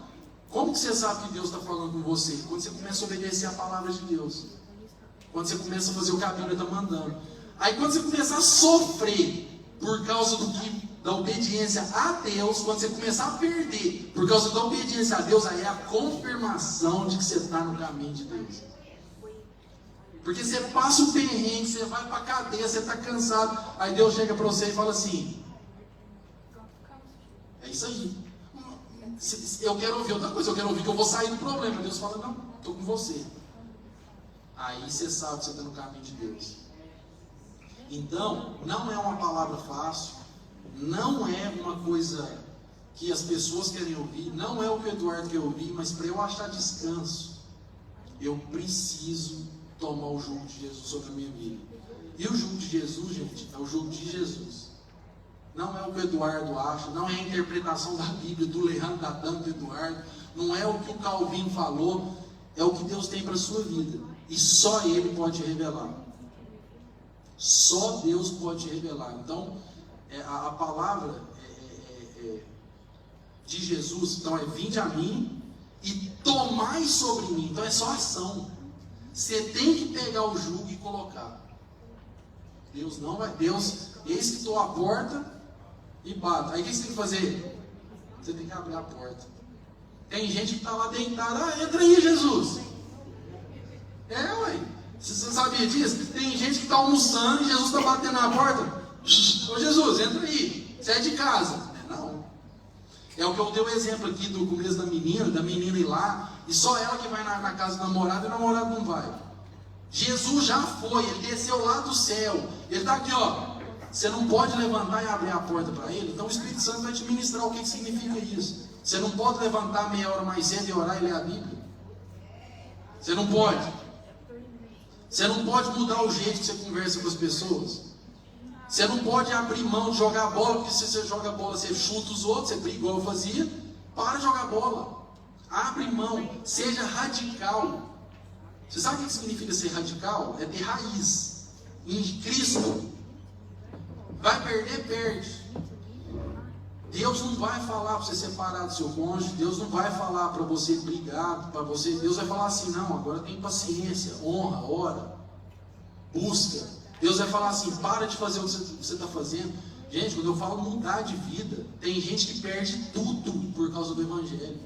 como que você sabe que Deus está falando com você? Quando você começa a obedecer a palavra de Deus. Quando você começa a fazer o que a Bíblia está mandando. Aí quando você começar a sofrer por causa da obediência a Deus, quando você começar a perder por causa da obediência a Deus, aí é a confirmação de que você está no caminho de Deus. Porque você passa o perrengue, você vai para a cadeia, você está cansado, aí Deus chega para você e fala assim, é isso aí. Eu quero ouvir outra coisa, eu quero ouvir que eu vou sair do problema. Deus fala, não, estou com você. Aí você sabe que você está no caminho de Deus. Então, não é uma palavra fácil, não é uma coisa que as pessoas querem ouvir, não é o que o Eduardo quer ouvir, mas para eu achar descanso, eu preciso tomar o jugo de Jesus sobre a minha vida. E o jugo de Jesus, gente, é o jugo de Jesus. não é o que o Eduardo acha, não é a interpretação da Bíblia do Leandro, da Dani, do Eduardo, não é o que o Calvino falou, é o que Deus tem para a sua vida. E só Ele pode revelar. Só Deus pode revelar. Então, a palavra de Jesus, então vinde a mim e tomai sobre mim. Então é só ação. Você tem que pegar o jugo e colocar. Deus não vai. Deus, eis que estou à porta e bato. Aí o que você tem que fazer? Você tem que abrir a porta. Tem gente que está lá deitada. Entra aí, Jesus. Ué. Você sabia disso? Tem gente que está almoçando e Jesus está batendo na porta. Ô Jesus, entra aí. Você é de casa. Não. É o que eu dei o exemplo aqui do começo da menina ir lá, e só ela que vai na casa do namorado e o namorado não vai. Jesus já foi, ele desceu lá do céu. Ele está aqui, ó. Você não pode levantar e abrir a porta para ele. Então o Espírito Santo vai te ministrar o que significa isso. Você não pode levantar meia hora mais cedo e orar e ler a Bíblia. Você não pode. Você não pode mudar o jeito que você conversa com as pessoas. Você não pode abrir mão de jogar bola, porque se você joga bola, você chuta os outros, você briga igual eu fazia. Para de jogar bola. Abre mão. Seja radical. Você sabe o que significa ser radical? É ter raiz. Em Cristo. Vai perder, perde. Deus não vai falar para você separar do seu cônjuge. Deus não vai falar para você brigar. Deus vai falar assim, não, agora tem paciência, honra, ora, busca. Deus vai falar assim, para de fazer o que você está fazendo. Gente, quando eu falo mudar de vida, tem gente que perde tudo por causa do Evangelho.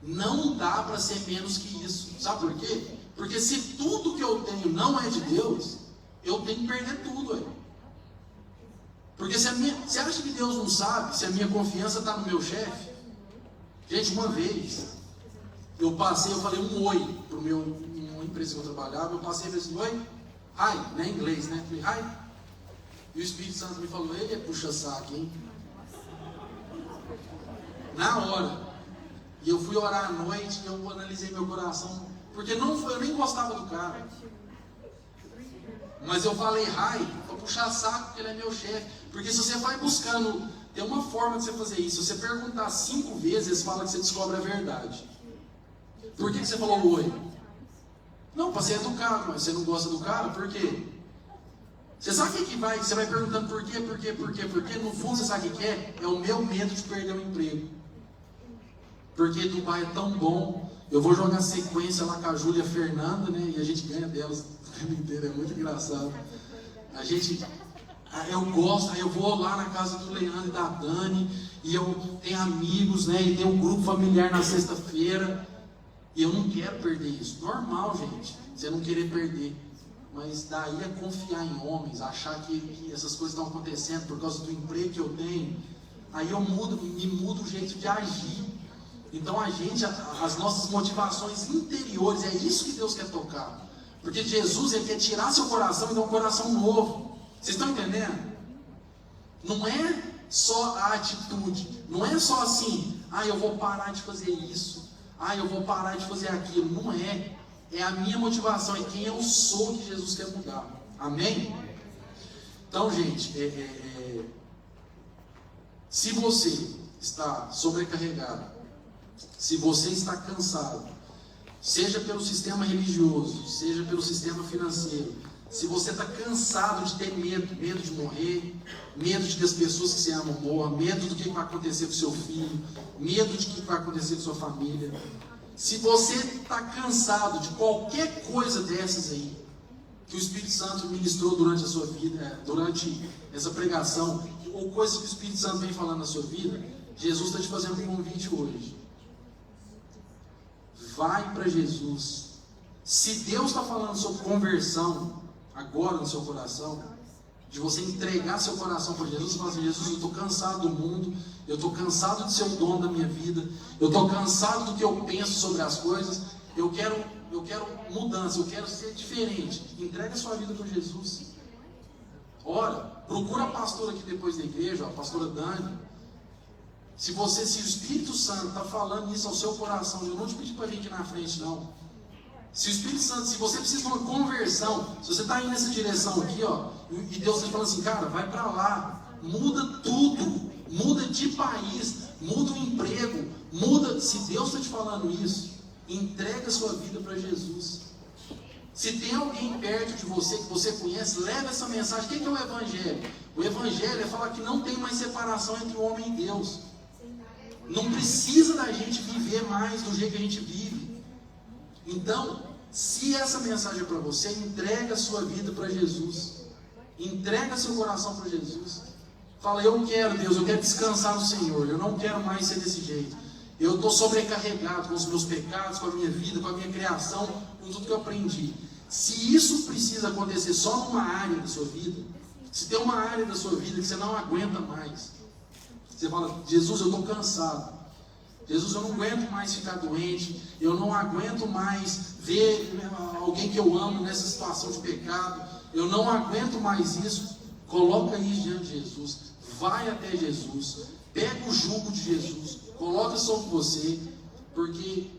Não dá para ser menos que isso. Sabe por quê? Porque se tudo que eu tenho não é de Deus, eu tenho que perder tudo. Porque você acha que Deus não sabe se a minha confiança está no meu chefe? Gente, uma vez, eu falei um oi para uma empresa que eu trabalhava, eu passei e falei assim, oi? Hi, não é inglês, né? Falei, hi. E o Espírito Santo me falou, ele é puxa-saco, hein? Na hora. E eu fui orar à noite, e eu analisei meu coração, porque eu nem gostava do cara. Mas eu falei, hi, para puxar saco, porque ele é meu chefe. Porque se você vai buscando, tem uma forma de você fazer isso. Se você perguntar 5 vezes, eles falam que você descobre a verdade. Por que você falou oi? Não, para ser educado, mas você não gosta do cara, por quê? Você sabe o que vai? Você vai perguntando por quê? No fundo você sabe o que é? É o meu medo de perder o emprego. Porque Dubai é tão bom. Eu vou jogar sequência lá com a Júlia Fernanda, né? E a gente ganha delas o tempo inteiro, é muito engraçado. Eu gosto, aí eu vou lá na casa do Leandro e da Dani, e eu tenho amigos, né? E tem um grupo familiar na sexta-feira. E eu não quero perder isso. Normal, gente, você não querer perder. Mas daí é confiar em homens, achar que essas coisas estão acontecendo por causa do emprego que eu tenho. Aí eu me mudo o jeito de agir. Então as nossas motivações interiores, é isso que Deus quer tocar. Porque Jesus, Ele quer tirar seu coração e dar um coração novo. Vocês estão entendendo? Não é só a atitude. Não é só assim, eu vou parar de fazer isso. Eu vou parar de fazer aquilo. Não é. É a minha motivação, é quem eu sou que Jesus quer mudar. Amém? Então, gente, se você está sobrecarregado, se você está cansado, seja pelo sistema religioso, seja pelo sistema financeiro, se você está cansado de ter medo de morrer, medo de que as pessoas que você ama morram, medo do que vai acontecer com seu filho, medo de que vai acontecer com sua família, se você está cansado de qualquer coisa dessas aí, que o Espírito Santo ministrou durante a sua vida, durante essa pregação, ou coisas que o Espírito Santo vem falando na sua vida, Jesus está te fazendo um convite hoje. Vai para Jesus. Se Deus está falando sobre conversão agora no seu coração, de você entregar seu coração para Jesus, você fala assim, Jesus, eu estou cansado do mundo, eu estou cansado de ser o dono da minha vida, eu estou cansado do que eu penso sobre as coisas, eu quero mudança, eu quero ser diferente. Entrega a sua vida para Jesus. Ora, procura a pastora aqui depois da igreja, a pastora Dani. Se o Espírito Santo está falando isso ao seu coração, eu não te pedi para vir aqui na frente, não. Se o Espírito Santo, se você precisa de uma conversão, se você está indo nessa direção aqui, e Deus está falando assim, cara, vai para lá. muda tudo, muda de país, muda o emprego, muda. Se Deus está te falando isso, entrega a sua vida para Jesus. Se tem alguém perto de você que você conhece, leva essa mensagem. O que é o Evangelho? O Evangelho é falar que não tem mais separação entre o homem e Deus. Não precisa da gente viver mais do jeito que a gente vive. Então, se essa mensagem é para você, entrega a sua vida para Jesus. Entrega seu coração para Jesus. Fala, eu quero, Deus, eu quero descansar no Senhor. Eu não quero mais ser desse jeito. Eu estou sobrecarregado com os meus pecados, com a minha vida, com a minha criação, com tudo que eu aprendi. Se isso precisa acontecer só numa área da sua vida, se tem uma área da sua vida que você não aguenta mais, você fala, Jesus, eu estou cansado. Jesus, eu não aguento mais ficar doente. Eu não aguento mais ver alguém que eu amo nessa situação de pecado. Eu não aguento mais isso. Coloca isso diante de Jesus. Vai até Jesus. Pega o jugo de Jesus. Coloca sobre você. Porque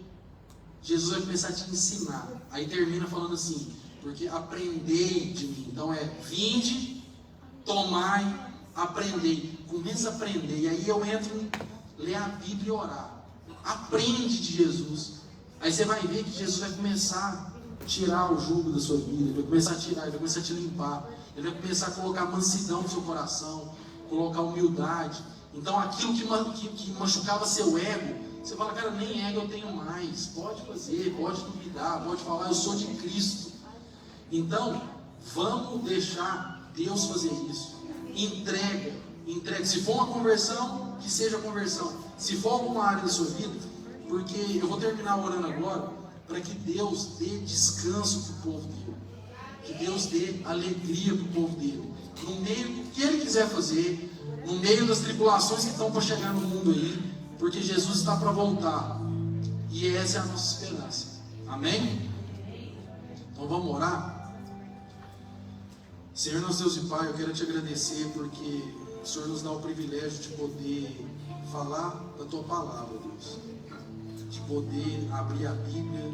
Jesus vai começar a te ensinar. Aí termina falando assim, porque aprendei de mim. Então vinde, tomai, aprendei. Começa a aprender. E aí eu entro em ler a Bíblia e orar. Aprende de Jesus. Aí você vai ver que Jesus vai começar a tirar o jugo da sua vida. Ele vai começar a tirar, ele vai começar a te limpar. Ele vai começar a colocar mansidão no seu coração, colocar humildade. Então aquilo que machucava seu ego, você fala, cara, nem ego eu tenho mais. Pode fazer, pode duvidar, pode falar, eu sou de Cristo. Então, vamos deixar Deus fazer isso. Entrega. Se for uma conversão, que seja conversão. Se for alguma área da sua vida, porque eu vou terminar orando agora, para que Deus dê descanso para o povo dele. Que Deus dê alegria para o povo dele. No meio do que ele quiser fazer, no meio das tribulações que estão para chegar no mundo aí, porque Jesus está para voltar. E essa é a nossa esperança. Amém? Então vamos orar? Senhor nosso Deus e Pai, eu quero te agradecer porque o Senhor nos dá o privilégio de poder falar da Tua Palavra, Deus. De poder abrir a Bíblia,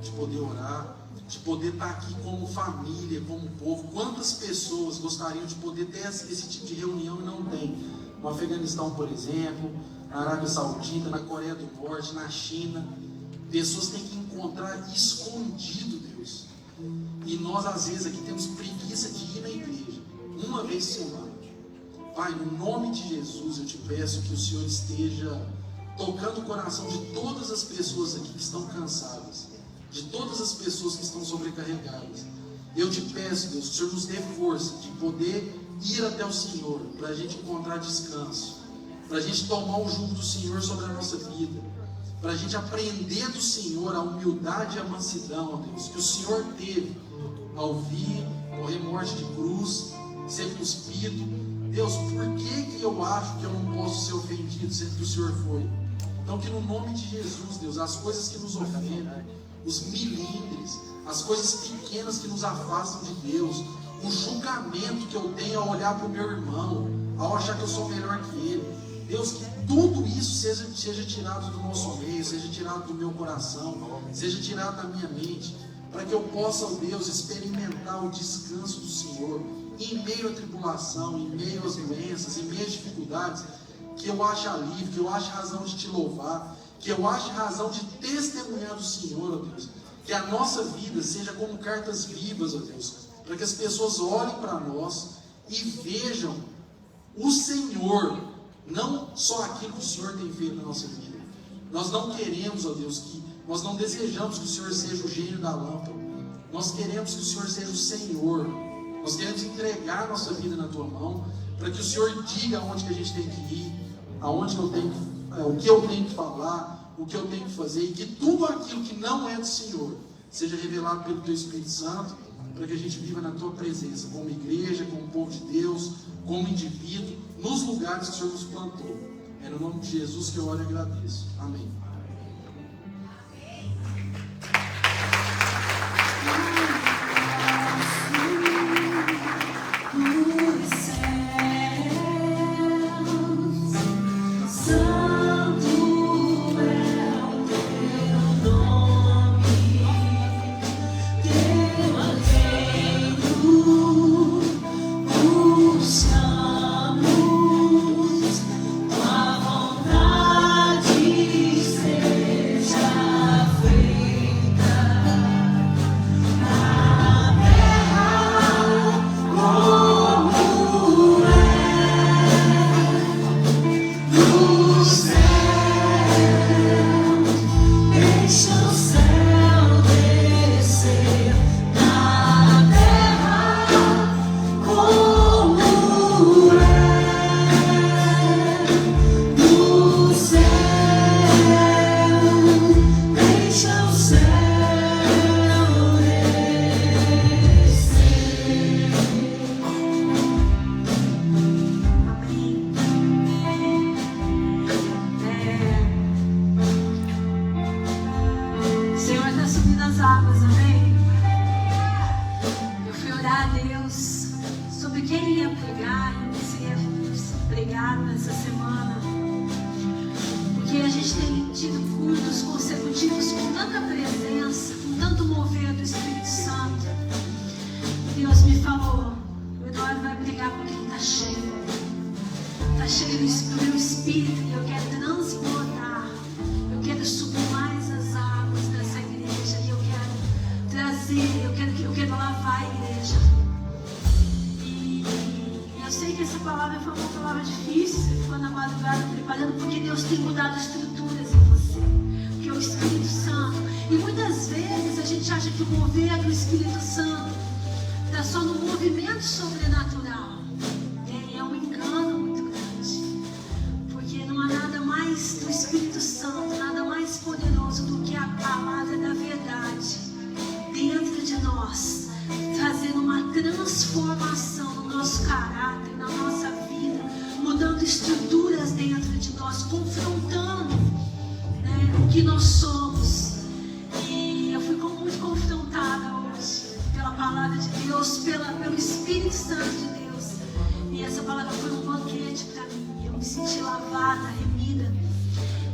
de poder orar, de poder estar aqui como família, como povo. Quantas pessoas gostariam de poder ter esse tipo de reunião e não tem? No Afeganistão, por exemplo, na Arábia Saudita, na Coreia do Norte, na China. Pessoas têm que encontrar escondido, Deus. E nós, às vezes, aqui temos preguiça de ir na igreja, uma vez por semana. Pai, no nome de Jesus, eu te peço que o Senhor esteja tocando o coração de todas as pessoas aqui que estão cansadas, de todas as pessoas que estão sobrecarregadas. Eu te peço, Deus, que o Senhor nos dê força de poder ir até o Senhor, para a gente encontrar descanso, para a gente tomar o jugo do Senhor sobre a nossa vida, para a gente aprender do Senhor a humildade e a mansidão, ó Deus, que o Senhor teve ao vir, morrer morte de cruz, ser cuspido. Deus, por que eu acho que eu não posso ser ofendido sendo que o Senhor foi? Então que no nome de Jesus, Deus, as coisas que nos ofendem, os milindres, as coisas pequenas que nos afastam de Deus, o julgamento que eu tenho ao olhar para o meu irmão, ao achar que eu sou melhor que ele, Deus, que tudo isso seja tirado do nosso meio, seja tirado do meu coração, seja tirado da minha mente, para que eu possa, ó Deus, experimentar o descanso do Senhor, em meio à tribulação, em meio às doenças, em meio às dificuldades, que eu ache alívio, que eu ache razão de te louvar, que eu ache razão de testemunhar do Senhor, ó Deus, que a nossa vida seja como cartas vivas, ó Deus, para que as pessoas olhem para nós e vejam o Senhor, não só aquilo que o Senhor tem feito na nossa vida. Nós não queremos, ó Deus, nós não desejamos que o Senhor seja o gênio da lâmpada, nós queremos que o Senhor seja o Senhor. Nós queremos entregar a nossa vida na Tua mão, para que o Senhor diga aonde que a gente tem que ir, aonde que o que eu tenho que falar, o que eu tenho que fazer, e que tudo aquilo que não é do Senhor seja revelado pelo Teu Espírito Santo, para que a gente viva na Tua presença, como igreja, como povo de Deus, como indivíduo, nos lugares que o Senhor nos plantou. É no nome de Jesus que eu oro e agradeço. Amém. Buscamos das águas, amém? Eu fui orar a Deus sobre quem ia pregar, se ia pregar nessa semana. Porque a gente tem tido cultos consecutivos com tanta presença, com tanto mover do Espírito Santo. E Deus me falou, o Eduardo vai pregar porque ele está cheio. Está cheio do meu Espírito e eu quero transbordar. Eu quero subir mais as águas dessa igreja. E eu quero trazer, eu quero lavar a igreja. E eu sei que essa palavra foi uma palavra difícil. Você ficou na madrugada preparando, porque Deus tem mudado estruturas em você. Porque é o Espírito Santo. E muitas vezes a gente acha que o mover do Espírito Santo está só no movimento sobrenatural. É um engano muito grande. Porque não há nada mais do Espírito Santo, nada mais poderoso do que a palavra da verdade dentro de nós, trazendo uma transformação no nosso caráter, na nossa vida, mudando estruturas dentro de nós, confrontando, né, o que nós somos. E eu fui muito confrontada hoje pela palavra de Deus, pelo Espírito Santo de Deus. E essa palavra foi um banquete para mim. Eu me senti lavada, remida.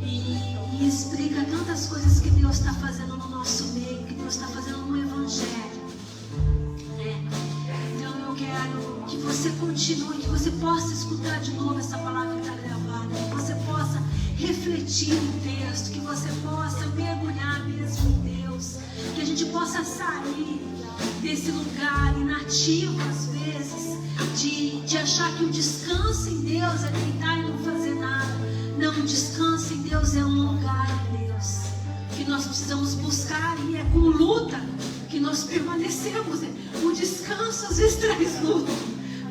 E explica tantas coisas que Deus está fazendo no nosso meio, que Deus está fazendo no Evangelho. Então eu quero que você continue, que você possa escutar de novo essa palavra que está gravada, que você possa refletir no texto, que você possa mergulhar mesmo em Deus, que a gente possa sair desse lugar inativo às vezes, de achar que o descanso em Deus é deitar e não fazer nada. Não, o descanso em Deus é um lugar em Deus que nós precisamos buscar, e é com luta que nós permanecemos. O descanso às vezes traz luta.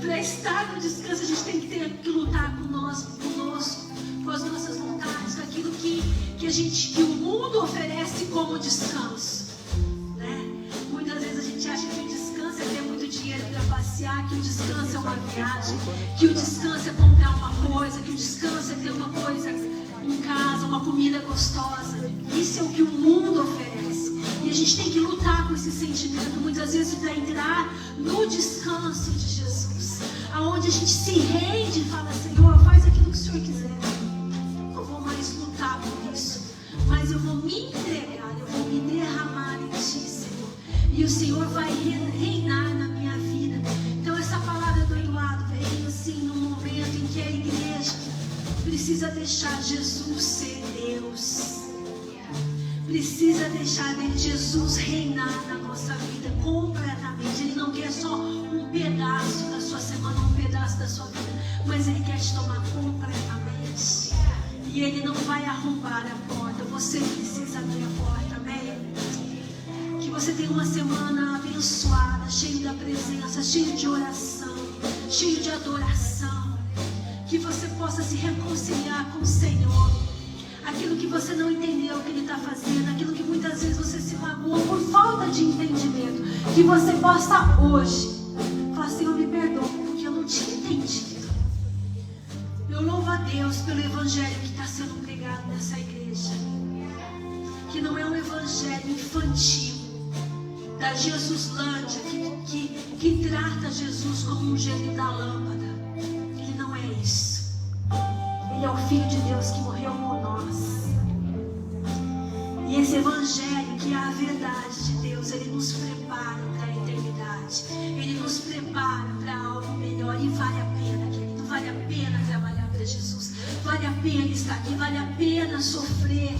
Para estar no descanso a gente tem que ter que lutar conosco, com as nossas vontades, com aquilo que o mundo oferece como descanso, né? Muitas vezes a gente acha que o descanso é ter muito dinheiro para passear, que o descanso é uma viagem, que o descanso é comprar uma coisa, que o descanso é ter uma coisa em casa, uma comida gostosa. Isso é o que o mundo oferece. E a gente tem que lutar com esse sentimento, muitas vezes, para entrar no descanso de Jesus, aonde a gente se rende e fala: Senhor, faz aquilo que o Senhor quiser. Não vou mais lutar por isso, mas eu vou me entregar, eu vou me derramar em Ti, Senhor. E o Senhor vai reinar na minha vida. Então essa palavra do Eduardo veio assim num momento em que a igreja precisa deixar Jesus ser Deus. Precisa deixar Jesus reinar na nossa vida completamente. Ele não quer só um pedaço da sua semana, um pedaço da sua vida, mas Ele quer te tomar completamente. E Ele não vai arrombar a porta. Você precisa abrir a porta, amém? Que você tenha uma semana abençoada, cheio da presença, cheio de oração, cheio de adoração. Que você possa se reconciliar com o Senhor. Aquilo que você não entendeu que Ele está fazendo, aquilo que muitas vezes você se magoou por falta de entendimento, que você possa hoje falar: Senhor, me perdoa, porque eu não tinha entendido. Eu louvo a Deus pelo Evangelho que está sendo pregado nessa igreja, que não é um Evangelho infantil, da Jesuslândia, que trata Jesus como um gênio da lâmpada. Ele não é isso. Ele é o Filho de Deus que morreu por nós. E esse Evangelho, que é a verdade de Deus, ele nos prepara para a eternidade. Ele nos prepara para algo melhor. E vale a pena, querido. Vale a pena trabalhar para Jesus. Vale a pena estar aqui. Vale a pena sofrer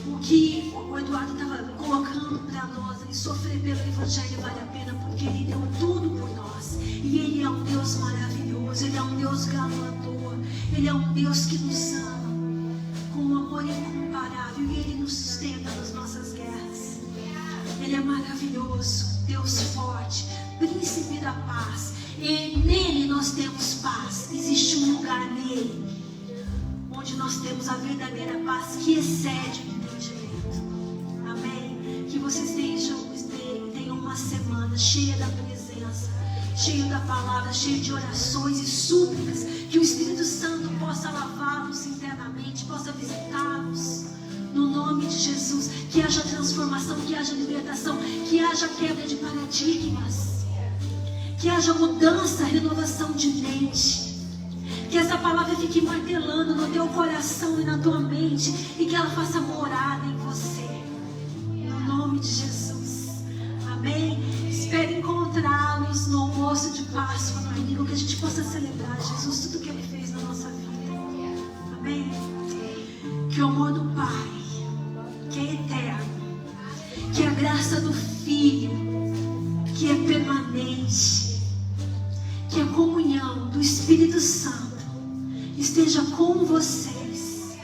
o que o Eduardo estava colocando para nós. Ele sofrer pelo Evangelho vale a pena, porque Ele deu tudo por nós. E Ele é um Deus maravilhoso. Ele é um Deus galanteador. Ele é um Deus que nos ama com um amor incomparável, e Ele nos sustenta nas nossas guerras. Ele é maravilhoso, Deus forte, príncipe da paz. E nele nós temos paz. Existe um lugar nele onde nós temos a verdadeira paz que excede o entendimento. Amém? Que vocês tenham uma semana cheia da presença, cheio da palavra, cheio de orações e súplicas, que o Espírito Santo possa lavá-los internamente, possa visitá-los no nome de Jesus. Que haja transformação, que haja libertação, que haja quebra de paradigmas, que haja mudança, renovação de mente. Que essa palavra fique martelando no teu coração e na tua mente, e que ela faça morada em você. No nome de Jesus. Amém? Espero encontrá-los no almoço de Páscoa, no domingo, que a gente possa celebrar Jesus, tudo que Ele fez na nossa vida. Amém? Que o amor do Pai, que é eterno, que a graça do Filho, que é permanente, que a comunhão do Espírito Santo esteja com vocês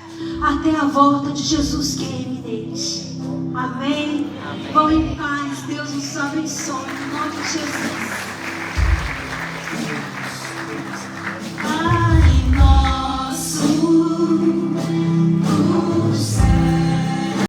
até a volta de Jesus, que é iminente. Amém? Vão em paz, Deus nos abençoe, em nome de Jesus.